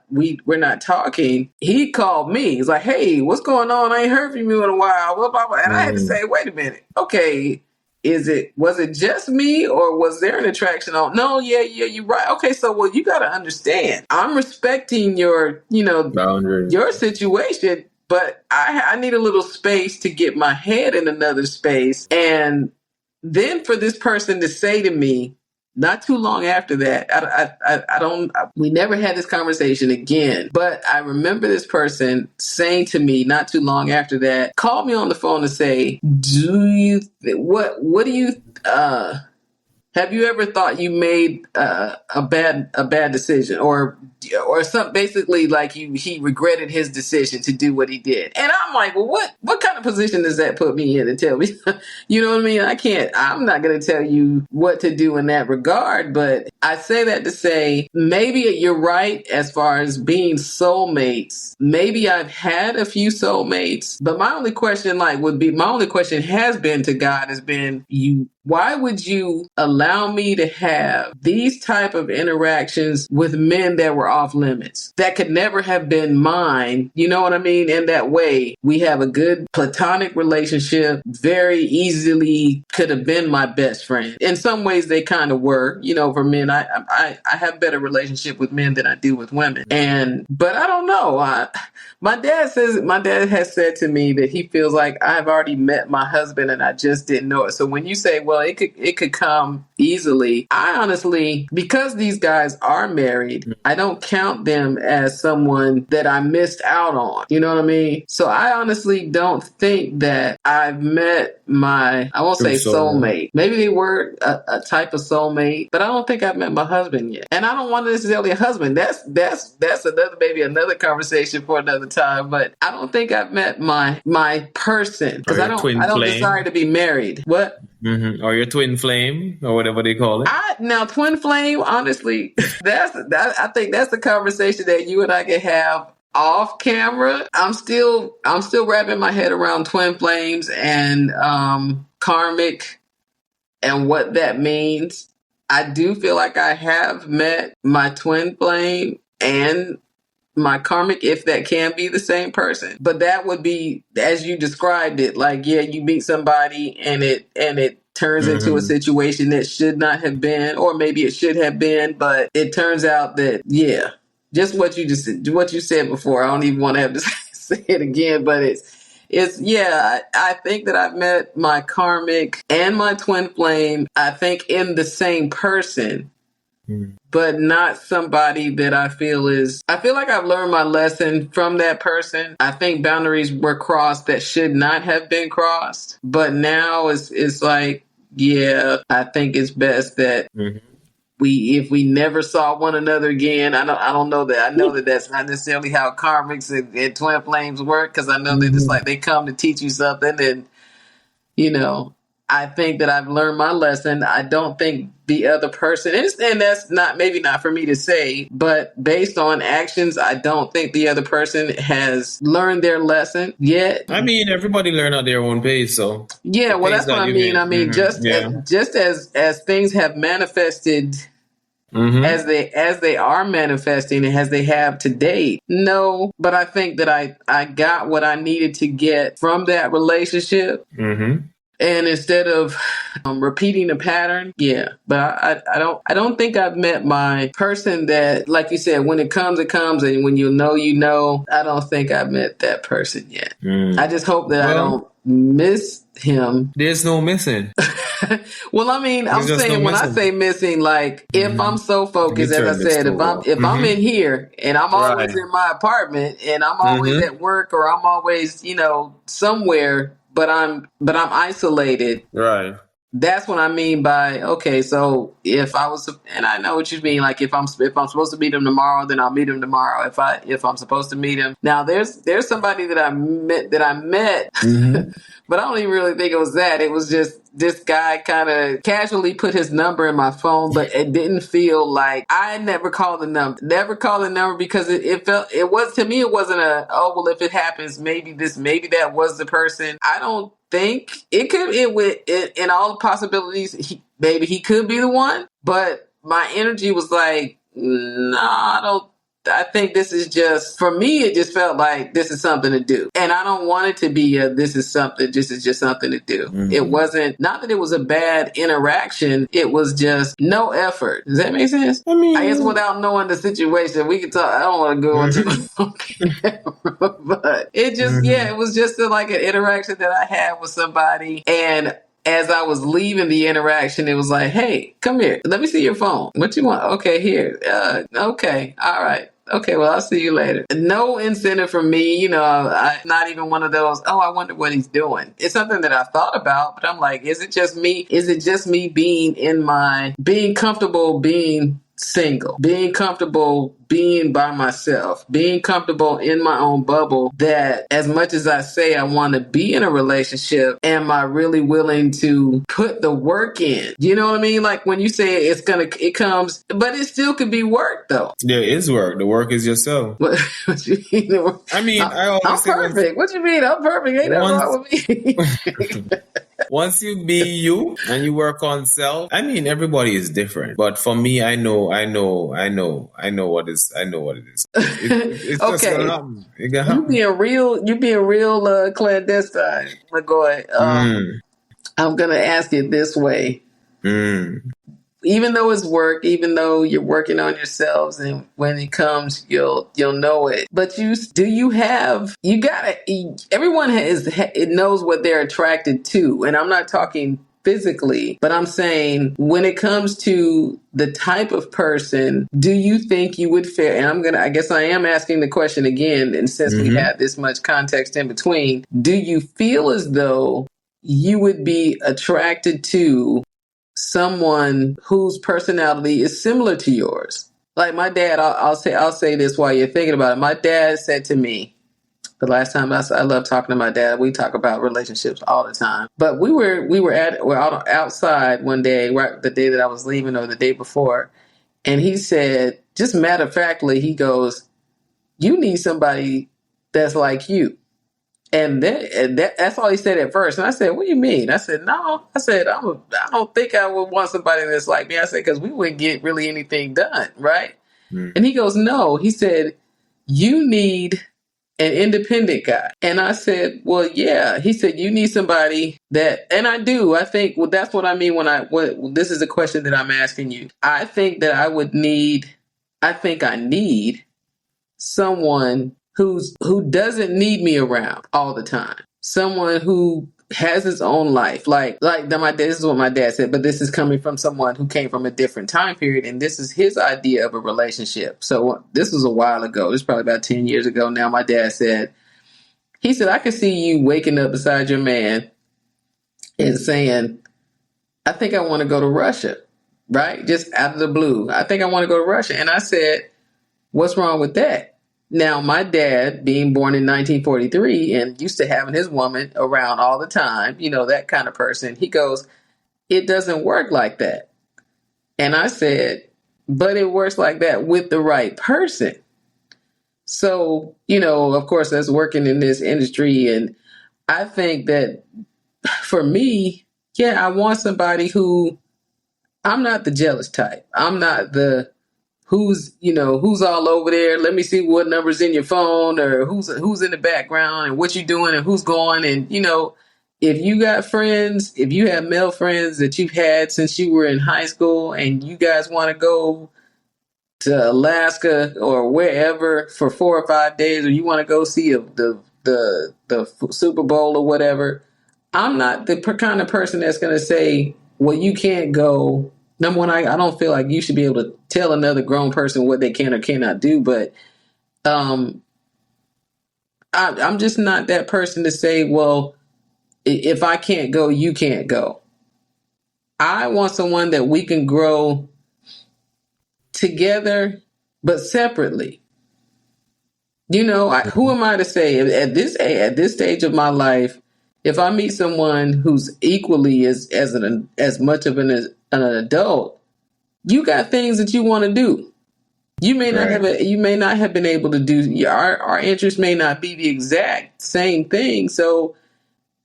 we're not talking, he called me. He's like, hey, what's going on? I ain't heard from you in a while. Blah, blah, blah. And I had to say, wait a minute. Okay, was it just me, or was there an attraction on? No, yeah, you're right. Okay, so, well, you got to understand, I'm respecting your, boundaries, your situation, but I need a little space to get my head in another space. And then for this person to say to me, not too long after that, we never had this conversation again, but I remember this person saying to me not too long after that, called me on the phone to say, what do you Have you ever thought you made a bad decision, or some basically like he regretted his decision to do what he did? And I'm like, well, what kind of position does that put me in to tell me? You know what I mean? I'm not going to tell you what to do in that regard, but I say that to say maybe you're right as far as being soulmates. Maybe I've had a few soulmates, but my only question has been to God has been, why would you allow me to have these type of interactions with men that were off limits, that could never have been mine? You know what I mean? In that way, we have a good platonic relationship, very easily could have been my best friend. In some ways, they kind of were. You know, for men, I have better relationship with men than I do with women. But I don't know. My dad has said to me that he feels like I've already met my husband and I just didn't know it. So when you say, well, it could come easily, I honestly, because these guys are married, I don't count them as someone that I missed out on. You know what I mean? So I honestly don't think that I've met I won't say soulmate. Maybe they were a type of soulmate, but I don't think I've met my husband yet. And I don't want necessarily a husband. That's another conversation for another time. But I don't think I've met my person, because I don't desire to be married. What? Mm-hmm. Or your twin flame, or whatever they call it. Now, twin flame, honestly, I think that's a conversation that you and I can have off camera. I'm still wrapping my head around twin flames and karmic and what that means. I do feel like I have met my twin flame and my karmic, if that can be the same person. But that would be, as you described it, like, yeah, you meet somebody and it turns into a situation that should not have been, or maybe it should have been, but it turns out that, yeah, just what you said before. I don't even want to have to say it again, but I think that I've met my karmic and my twin flame, I think, in the same person, but not somebody that I feel like I've learned my lesson from that person. I think boundaries were crossed that should not have been crossed, but now it's like, yeah, I think it's best that if we never saw one another again. I don't know that. I know that that's not necessarily how karmics and twin flames work, because I know that it's like they come to teach you something, and I think that I've learned my lesson. I don't think the other person, and that's maybe not for me to say, but based on actions, I don't think the other person has learned their lesson yet. I mean, everybody learn at their own pace, so yeah. Well, that's what I mean. I mean, just as things have manifested. As they are manifesting and as they have to date. No, but I think that I got what I needed to get from that relationship. And instead of repeating the pattern, yeah. But I don't think I've met my person that, like you said, when it comes, and when you know. I don't think I've met that person yet. I just hope that I don't miss him. There's no missing. Well, I mean, I'm saying when I say missing, like if I'm so focused, as I said, if I'm in here and I'm always in my apartment and I'm always at work, or I'm always, somewhere, but I'm isolated. Right. That's what I mean by, okay, so if I was, and I know what you mean, like if I'm supposed to meet him tomorrow, then I'll meet him tomorrow. If I'm supposed to meet him. Now there's somebody that I met, but I don't even really think it was that. It was just this guy kind of casually put his number in my phone, but it didn't feel like, I never called the number because it was, to me, it wasn't if it happens, maybe that was the person. I don't think in all possibilities, maybe he could be the one, but my energy was like, no, I think this is just, for me, it just felt like this is something to do. And I don't want it to be this is just something to do. It wasn't, not that it was a bad interaction. It was just no effort. Does that make sense? I mean, I guess without knowing the situation, we could talk. I don't want to go into but it just, it was just like an interaction that I had with somebody. And as I was leaving the interaction, it was like, hey, come here. Let me see your phone. What you want? Okay, here. Okay. All right. Okay, well, I'll see you later. No incentive for me. You know, I'm not even one of those, oh, I wonder what he's doing. It's something that I thought about, but I'm like, is it just me? Is it just me being comfortable being single, being comfortable being by myself, being comfortable in my own bubble, that as much as I say I want to be in a relationship, am I really willing to put the work in? You know what I mean? Like when you say it comes, but it still could be work though. There is work. The work is yourself. What you mean? I mean, I always I'm say perfect. What you mean? I'm perfect. Ain't nothing wrong with me. once you be you and you work on self, I mean, everybody is different. But for me, I know what it is. It's just Okay. gonna happen. It gonna happen. You being real clandestine, Migoy. I'm gonna ask it this way. Even though it's work, even though you're working on yourselves, and when it comes, you'll know it. But everyone it knows what they're attracted to. And I'm not talking physically, but I'm saying when it comes to the type of person, do you think you would fit? And I guess I am asking the question again. And since we had this much context in between, do you feel as though you would be attracted to someone whose personality is similar to yours? Like my dad, I'll say this while you're thinking about it. My dad said to me, the last time I love talking to my dad. We talk about relationships all the time. But we're outside one day, right the day that I was leaving or the day before, and he said, just matter of factly, he goes, "You need somebody that's like you." And that's all he said at first. And I said, "What do you mean?" I said, "No." I said, I don't think I would want somebody that's like me." I said, "Because we wouldn't get really anything done, right?" And he goes, "No." He said, "You need an independent guy." And I said, "Well, yeah." He said, "You need somebody that," and I do. I think, well, that's what I mean this is a question that I'm asking you. I think that I need someone who doesn't need me around all the time. Someone who has his own life. This is what my dad said, but this is coming from someone who came from a different time period, and this is his idea of a relationship. So this was a while ago. This is probably about 10 years ago now. My dad said, "I can see you waking up beside your man and saying, I think I want to go to Russia," right? Just out of the blue. "I think I want to go to Russia." And I said, "What's wrong with that?" Now, my dad, being born in 1943 and used to having his woman around all the time, that kind of person, he goes, "It doesn't work like that." And I said, "But it works like that with the right person." So, of course, that's working in this industry. And I think that for me, yeah, I want somebody who, I'm not the jealous type. I'm not the who's all over there. Let me see what number's in your phone, or who's in the background and what you doing and who's going. And, if you got friends, if you have male friends that you've had since you were in high school and you guys want to go to Alaska or wherever for 4 or 5 days, or you want to go see the Super Bowl or whatever, I'm not the kind of person that's going to say, "Well, you can't go." Number one, I don't feel like you should be able to tell another grown person what they can or cannot do. But I'm just not that person to say, "Well, if I can't go, you can't go." I want someone that we can grow together, but separately. Who am I to say at this stage of my life, if I meet someone who's equally as much of an adult, you got things that you want to do. You may not have been able to do. Our interests may not be the exact same thing. So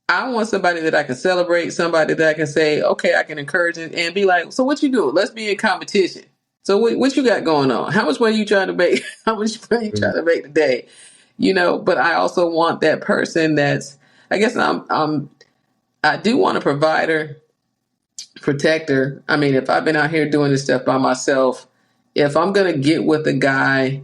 I want somebody that I can celebrate, somebody that I can say, okay, I can encourage and be like, "So what you doing? Let's be in competition. So what you got going on? How much money you trying to make? How much money you trying to make today?" But I also want that person that's, I guess I do want a provider, protector. I mean, if I've been out here doing this stuff by myself, if I'm going to get with a guy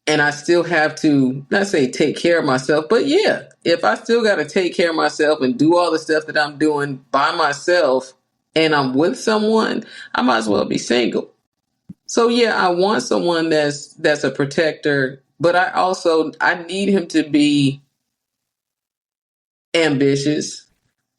and I still have to, not say take care of myself, but yeah, if I still got to take care of myself and do all the stuff that I'm doing by myself and I'm with someone, I might as well be single. So yeah, I want someone that's a protector, but I need him to be ambitious.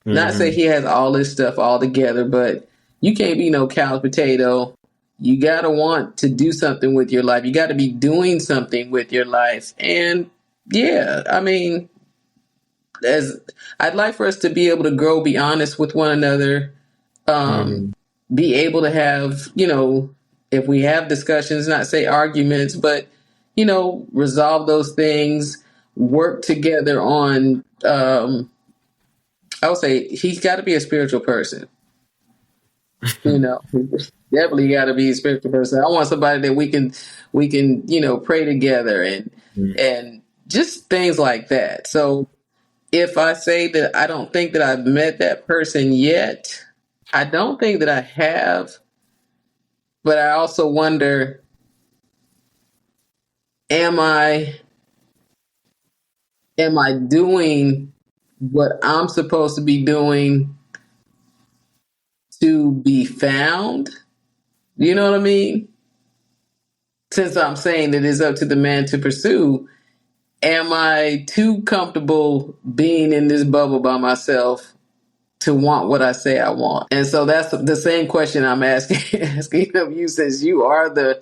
Not say he has all this stuff all together, but you can't be no couch potato. You got to want to do something with your life. You got to be doing something with your life. And yeah, I mean, as I'd like for us to be able to grow, be honest with one another, be able to have, if we have discussions, not say arguments, but, resolve those things, work together on, I would say he's got to be a spiritual person. Definitely got to be a spiritual person. I want somebody that we can, pray together and just things like that. So if I say that I don't think that I've met that person yet, I don't think that I have, but I also wonder, am I doing what I'm supposed to be doing to be found? You know what I mean? Since I'm saying that it's up to the man to pursue, am I too comfortable being in this bubble by myself to want what I say I want? And so that's the same question I'm asking of you, since you are the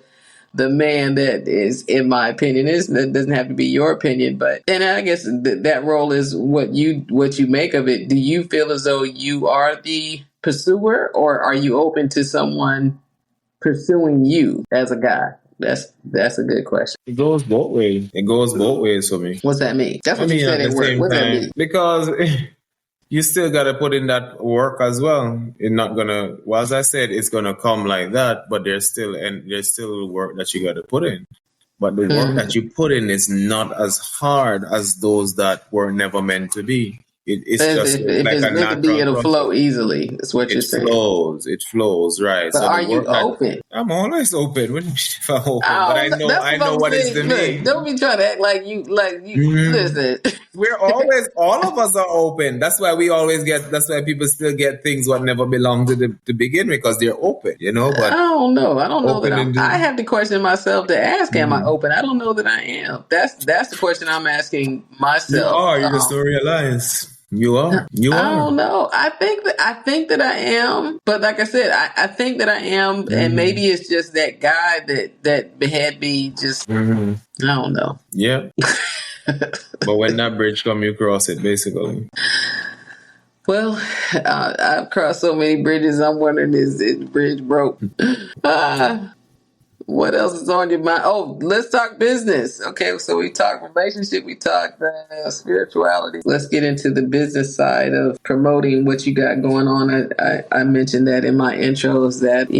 man that is, in my opinion, it doesn't have to be your opinion, but, and I guess that role is what you make of it. Do you feel as though you are the pursuer, or are you open to someone pursuing you as a guy? That's a good question. It goes both ways. It goes both ways for me. What's that mean? That's what you said at work. What's that mean? Because you still got to put in that work as well. It's not gonna. Well, as I said, it's gonna come like that. But there's still work that you got to put in. But the work that you put in is not as hard as those that were never meant to be. It's just if like it's a meant to be, it'll flow easily. That's what you're saying. It flows, right? But so are you open? I'm always open. What do you mean if I'm open? But I know what is the mean. Don't be trying to act like you listen. We're always, all of us are open. That's why people still get things what never belonged to begin with, because they're open, But I don't know. That I have to question myself to ask, am I open? I don't know that I am. That's the question I'm asking myself. You just don't realize. You are. I don't know. I think that I am, but like I said, I think that I am, and maybe it's just that guy that had me just. I don't know. Yeah. But when that bridge come, you cross it, basically. Well, I've crossed so many bridges. I'm wondering, is the bridge broke? What else is on your mind? Oh, let's talk business. Okay, so we talked relationship, we talked spirituality. Let's get into the business side of promoting what you got going on. I mentioned that in my intros that,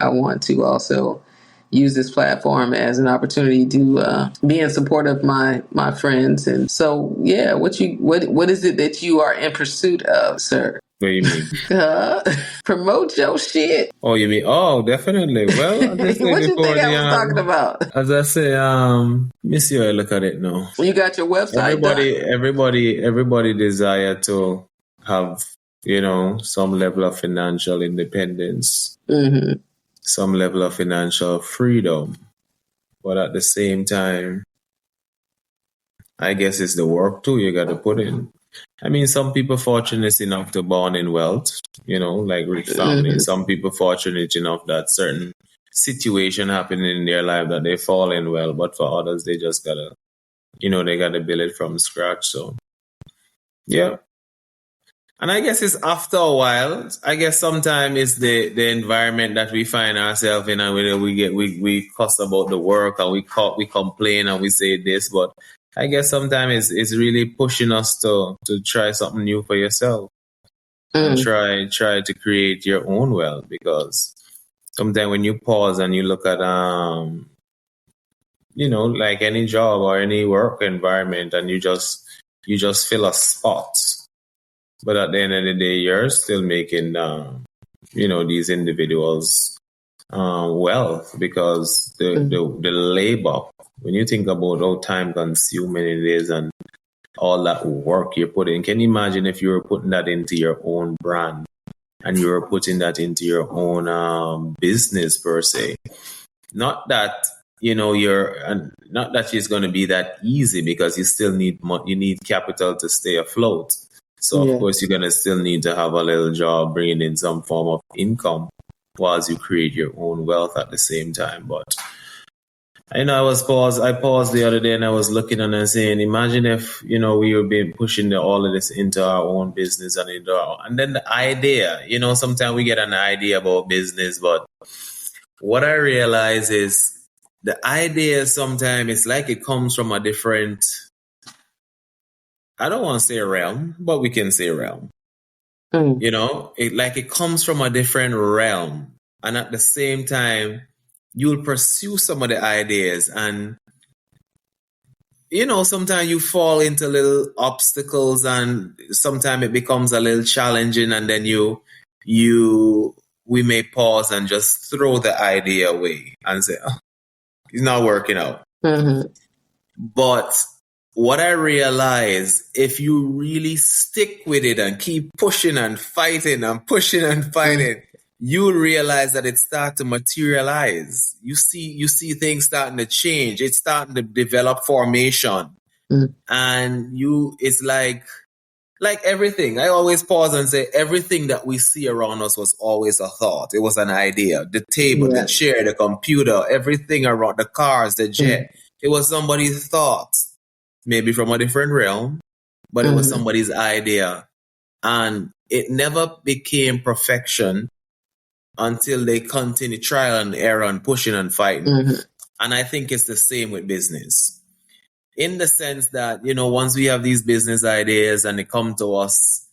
I want to also use this platform as an opportunity to be in support of my friends. And so, yeah, what is it that you are in pursuit of, sir? What do you mean? Promote your shit. Oh, you mean? Oh, definitely. Well, what you think I was talking about? As I say, let me see how I look at it now. You got your website. Everybody desire to have, some level of financial independence, some level of financial freedom, but at the same time, I guess it's the work too you got to put in. I mean, some people fortunate enough to born in wealth, like rich families. Some people fortunate enough that certain situation happening in their life that they fall in well, but for others, they just gotta, they gotta build it from scratch. So, yeah. And I guess it's after a while. I guess sometimes it's the environment that we find ourselves in, and we cuss about the work, and we complain and we say this, but I guess sometimes it's really pushing us to try something new for yourself and try to create your own wealth, because sometimes when you pause and you look at like any job or any work environment, and you just fill a spot, but at the end of the day you're still making these individuals wealth, because the labor. When you think about how time consuming it is and all that work you're putting, can you imagine if you were putting that into your own brand and you were putting that into your own business per se? Not that not that it's going to be that easy, because you still need you need capital to stay afloat. So of course you're going to still need to have a little job bringing in some form of income whilst you create your own wealth at the same time. But I paused the other day and I was looking and I saying, imagine if, we were being pushing all of this into our own business and then the idea, sometimes we get an idea about business, but what I realize is the idea sometimes it's like it comes from a different, I don't want to say realm, but we can say realm. It comes from a different realm. And at the same time, you'll pursue some of the ideas and, sometimes you fall into little obstacles and sometimes it becomes a little challenging, and then we may pause and just throw the idea away and say, oh, it's not working out. Mm-hmm. But what I realize, if you really stick with it and keep pushing and fighting and pushing and fighting, you'll realize that it starts to materialize. You see things starting to change. It's starting to develop formation. And it's like everything. I always pause and say, everything that we see around us was always a thought. It was an idea. The table, the chair, the computer, everything around, the cars, the jet. It was somebody's thoughts, maybe from a different realm, but it was somebody's idea. And it never became perfection until they continue trial and error and pushing and fighting. And I think it's the same with business. In the sense that, once we have these business ideas and they come to us,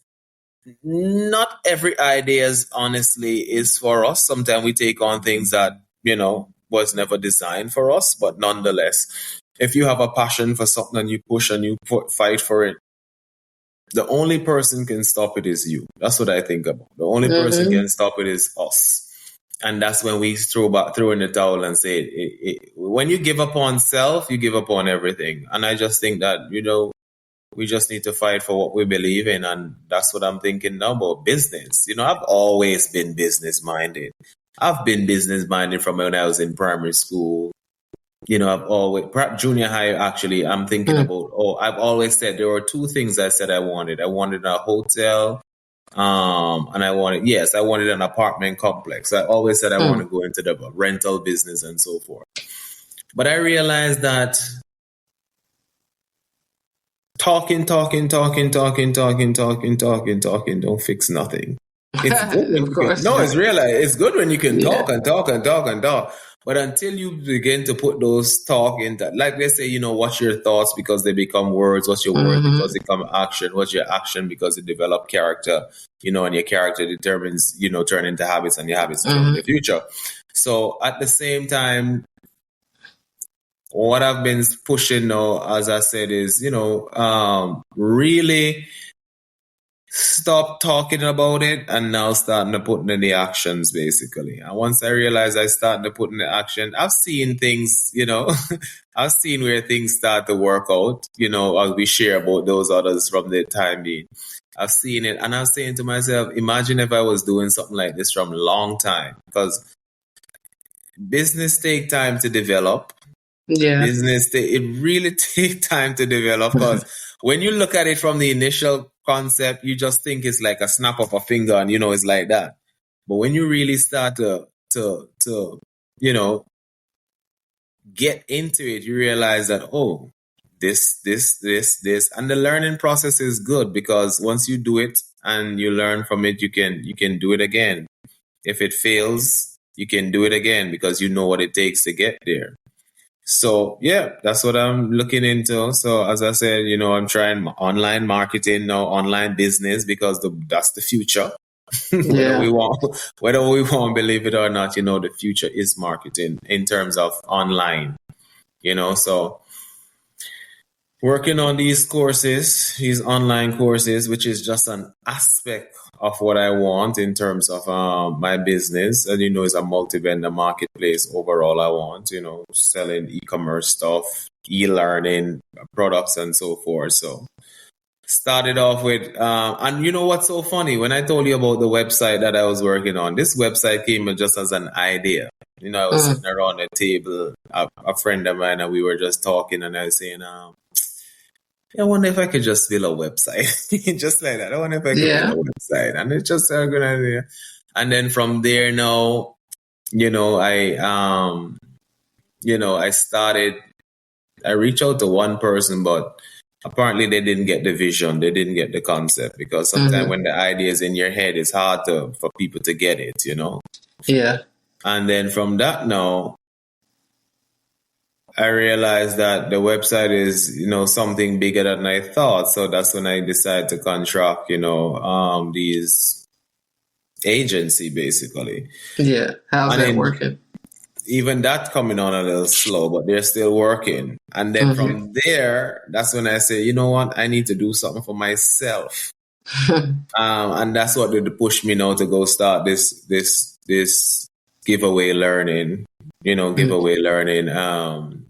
not every idea honestly is for us. Sometimes we take on things that, was never designed for us. But nonetheless, if you have a passion for something and you push and you fight for it, the only person can stop it is you. That's what I think about. The only person can stop it is us. And that's when we throw in the towel and say, when you give up on self, you give up on everything. And I just think that, we just need to fight for what we believe in. And that's what I'm thinking now about business. I've always been business minded. I've been business minded from when I was in primary school. I've always, perhaps junior high, actually, I'm thinking about, I've always said there were two things I said I wanted. I wanted a hotel. And I wanted an apartment complex. I always said I want to go into the rental business and so forth. But I realized that talking don't fix nothing. It's good when it's good when you can talk and talk and talk and talk. But until you begin to put those talk into, like they say, what's your thoughts because they become words? What's your word because they become action? What's your action because it develop character? And your character determines, turn into habits, and your habits turn the future. So at the same time, what I've been pushing now, as I said, is, really stop talking about it and now starting to put in the actions, basically. And once I realized I started to put in the action, I've seen things, I've seen where things start to work out, as we share about those others from the time being. I've seen it, and I'm saying to myself, imagine if I was doing something like this from a long time, because business take time to develop. It really takes time to develop, because when you look at it from the initial concept, you just think it's like a snap of a finger and, it's like that. But when you really start to get into it, you realize that, this, and the learning process is good, because once you do it and you learn from it, you can do it again. If it fails, you can do it again because you know what it takes to get there. So, that's what I'm looking into. So, as I said, I'm trying online marketing now, online business, because that's the future. Whether we want to believe it or not, the future is marketing in terms of online, so working on these online courses, which is just an aspect of what I want in terms of my business. And, it's a multi-vendor marketplace overall. I want, selling e-commerce stuff, e-learning products and so forth. So started off with, and what's so funny? When I told you about the website that I was working on, this website came just as an idea. I was sitting around the table, a friend of mine, and we were just talking, and I was saying, I wonder if I could just build a website. Just like that. I wonder if I could build a website. And it's just a good idea. And then from there now, I reached out to one person, but apparently they didn't get the vision. They didn't get the concept, because sometimes when the idea is in your head, it's hard for people to get it, Yeah. And then from that now, I realized that the website is, something bigger than I thought. So that's when I decided to contract, these agency basically. Yeah. How's that working? Even that coming on a little slow, but they're still working. And then from there, that's when I say, you know what, I need to do something for myself. And that's what did push me now to go start this giveaway learning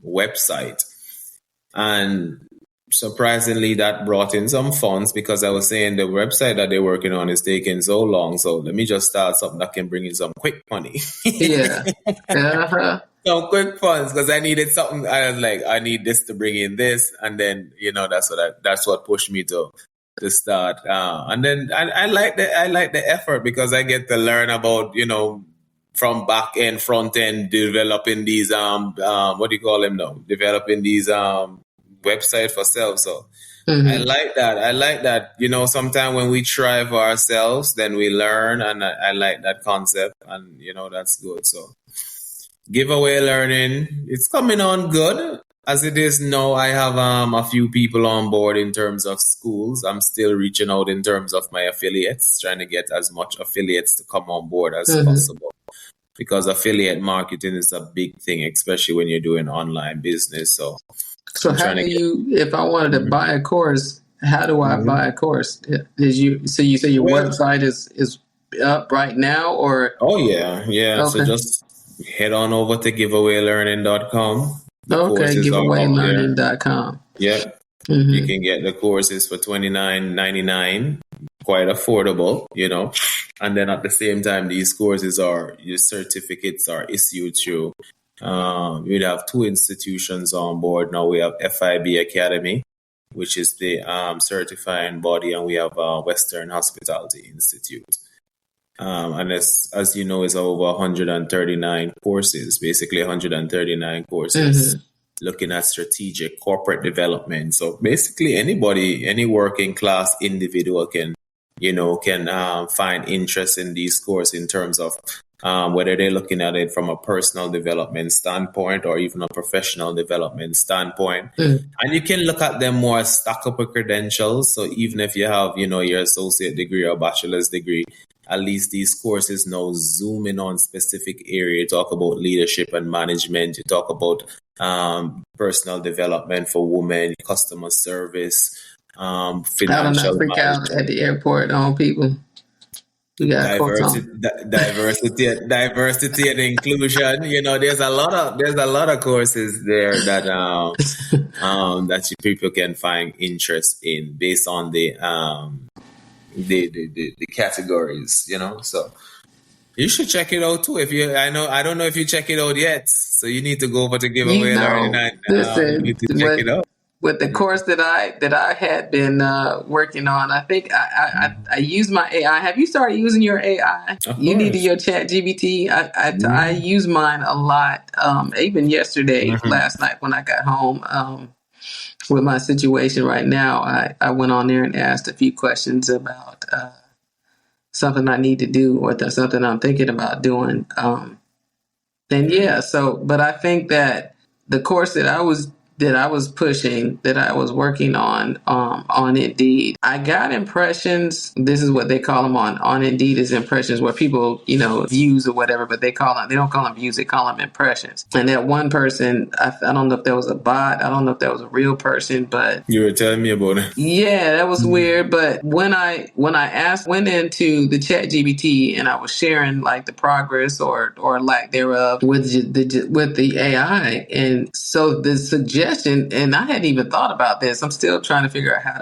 website. And surprisingly, that brought in some funds, because I was saying the website that they're working on is taking so long. So let me just start something that can bring in some quick money. Yeah. Some quick funds, because I needed something. I was like, I need this to bring in this. And then, that's what pushed me to start. And then I like the effort, because I get to learn about, from back end, front end, developing these what do you call them now? Developing these website for self. So I like that. Sometimes when we try for ourselves, then we learn, and I like that concept, and that's good. So giveaway learning, it's coming on good. As it is now, I have a few people on board in terms of schools. I'm still reaching out in terms of my affiliates, trying to get as much affiliates to come on board as possible. Because affiliate marketing is a big thing, especially when you're doing online business. So how do you, if I wanted to buy a course, how do I buy a course? You say your website is up right now, or? Oh yeah. Okay. So just head on over to giveawaylearning.com. Giveawaylearning.com. Yeah. You can get the courses for $29.99, quite affordable, And then at the same time, these courses your certificates are issued through. We'd have two institutions on board now. We have FIB Academy, which is the certifying body, and we have Western Hospitality Institute. And as you know, it's over 139 courses, basically 139 courses. Looking at strategic corporate development. So basically anybody, any working class individual can find interest in these courses in terms of whether they're looking at it from a personal development standpoint or even a professional development standpoint. And you can look at them more as stack up of credentials. So even if you have, your associate degree or bachelor's degree, at least these courses now zoom in on specific area. You talk about leadership and management. You talk about personal development for women, customer service, financial I don't know, freak out at the airport on people. We got diversity and inclusion. There's a lot of courses there that that people can find interest in based on the categories. So you should check it out too. I don't know if you check it out yet. So you need to go over to giveaway learning. You need to check it out. With the course that I had been working on, I think I use my AI. Have you started using your AI? You needed your chat GBT. I use mine a lot. Even yesterday, last night when I got home, with my situation right now, I went on there and asked a few questions about something I need to do or something I'm thinking about doing. But I think that the course that I was pushing, that I was working on Indeed, I got impressions. This is what they call them on Indeed, is impressions, where people, views or whatever, but they don't call them views, they call them impressions. And that one person, I don't know if that was a bot, I don't know if that was a real person, but you were telling me about it. Yeah, that was weird. But when I went into the chat GBT and I was sharing like the progress or lack thereof with the AI, and so the suggestion, and I hadn't even thought about this. I'm still trying to figure out how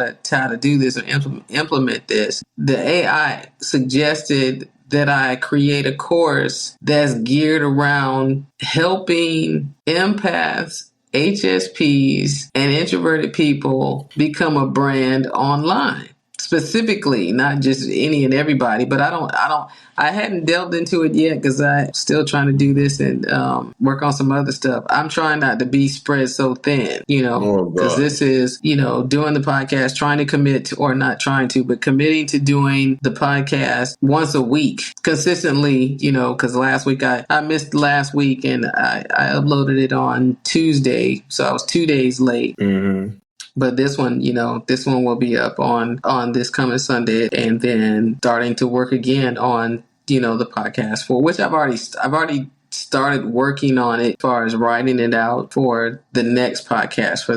to do this or implement this. The AI suggested that I create a course that's geared around helping empaths, HSPs, and introverted people become a brand online. Specifically, not just any and everybody, but I hadn't delved into it yet because I'm still trying to do this and work on some other stuff. I'm trying not to be spread so thin, because this is, doing the podcast, trying to commit to, or not trying to, but committing to doing the podcast once a week consistently, because last week I missed last week and I uploaded it on Tuesday. So I was 2 days late. Mm-hmm. But this one, this one will be up on this coming Sunday, and then starting to work again on, the podcast, for which I've already started working on it as far as writing it out for the next podcast,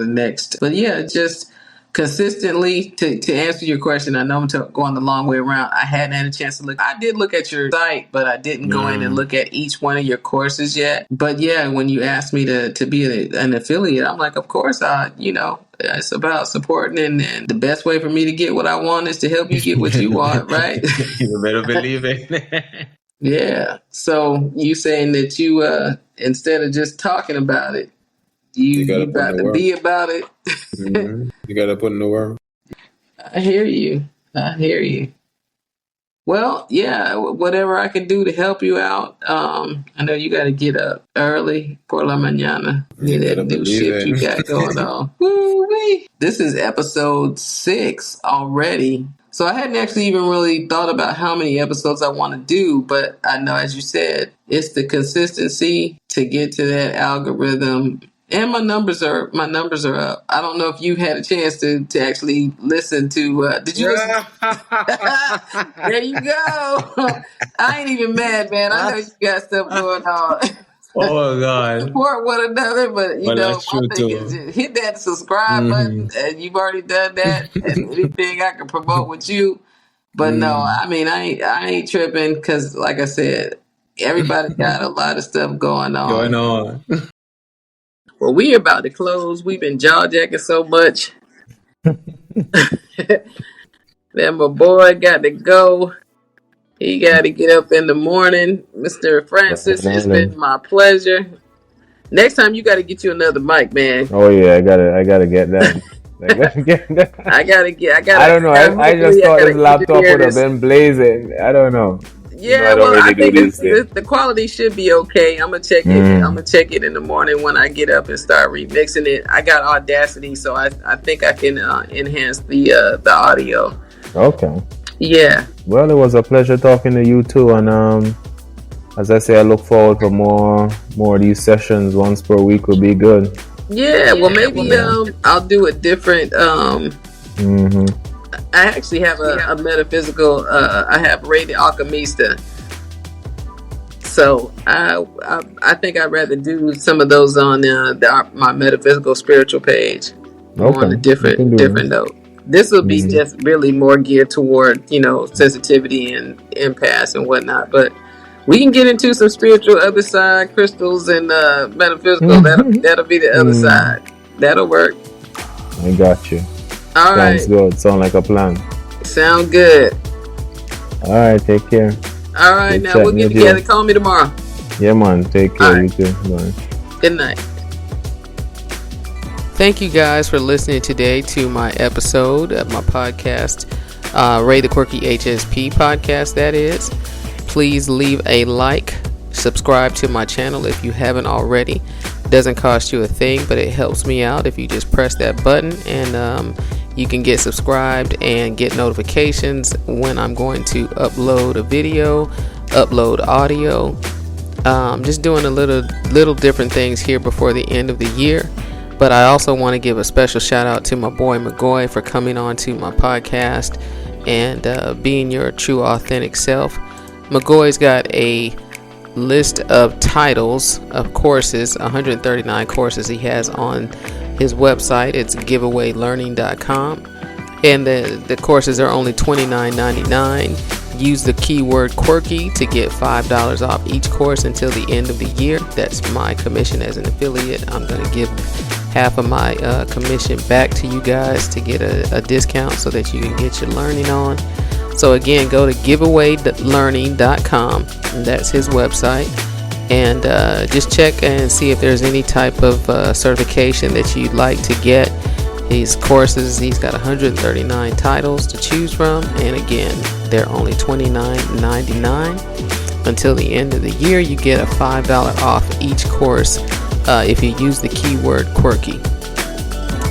but yeah, just consistently to answer your question. I know I'm going the long way around. I hadn't had a chance to look. I did look at your site, but I didn't go in and look at each one of your courses yet. But yeah, when you asked me to be an affiliate, I'm like, of course, it's about supporting, and the best way for me to get what I want is to help you get what you want, right? You better believe it. Yeah. So you saying that you instead of just talking about it, you about to be about it. Mm-hmm. You gotta put in the work. I hear you. Well, yeah, whatever I can do to help you out. I know you got to get up early por la mañana. That new shift you got going on. Woo-wee. This is episode 6 already. So I hadn't actually even really thought about how many episodes I want to do, but I know, as you said, it's the consistency to get to that algorithm. And my numbers are up. I don't know if you had a chance to actually listen to. Did you listen? There you go. I ain't even mad, man. I know you got stuff going on. Oh God! Support one another, but that's my true thing too. is just hit that subscribe button, and you've already done that. And anything I can promote with you, but no, I mean I ain't tripping because, like I said, everybody got a lot of stuff going on. Well, we about to close. We've been jaw jacking so much that my boy got to go. He got to get up in the morning. Mr. Francis, it's been my pleasure. Next time you got to get you another mic, man. Oh yeah, I gotta get that. I don't know. I just thought this laptop would have been blazing. I don't know. Yeah, I think the quality should be okay. I'm gonna check it. I'm gonna check it in the morning when I get up and start remixing it. I got Audacity, so I think I can enhance the audio. Okay. Yeah. Well, it was a pleasure talking to you too, and as I say, I look forward for more of these sessions. Once per week would be good. Yeah. Well, maybe I'll do a different. I actually have a metaphysical. I have Ray the Alchemista. So I think I'd rather do some of those on my metaphysical spiritual page, on a different note. This will be just really more geared toward sensitivity and empaths and whatnot. But we can get into some spiritual other side crystals and metaphysical. That'll be the other side. That'll work. I got you. All right. Sounds good. Sound like a plan. Sound good. All right. Take care. All right. Now we'll get together. Call me tomorrow. Yeah, man. Take care. Right. You too. Bye. Good night. Thank you guys for listening today to my episode of my podcast, Ray the Quirky HSP podcast, that is. Please leave a like, subscribe to my channel if you haven't already. It doesn't cost you a thing, but it helps me out if you just press that button, and you can get subscribed and get notifications when I'm going to upload a video, upload audio. Just doing a little different things here before the end of the year. But I also want to give a special shout out to my boy Migoy for coming on to my podcast and being your true authentic self. Migoy's got a list of titles of courses, 139 courses he has on his website. It's giveawaylearning.com, and the courses are only $29.99. Use the keyword quirky to get $5 off each course until the end of the year. That's my commission as an affiliate. I'm going to give half of my commission back to you guys to get a discount so that you can get your learning on. So again, go to giveawaylearning.com. That's his website. And just check and see if there's any type of certification that you'd like to get. These courses, he's got 139 titles to choose from. And again, they're only $29.99. Until the end of the year, you get a $5 off each course if you use the keyword quirky.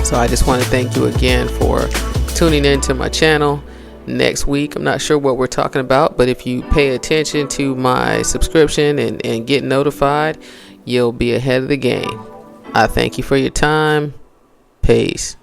So I just want to thank you again for tuning in to my channel. Next week, I'm not sure what we're talking about, but if you pay attention to my subscription and get notified, you'll be ahead of the game. I thank you for your time. Peace.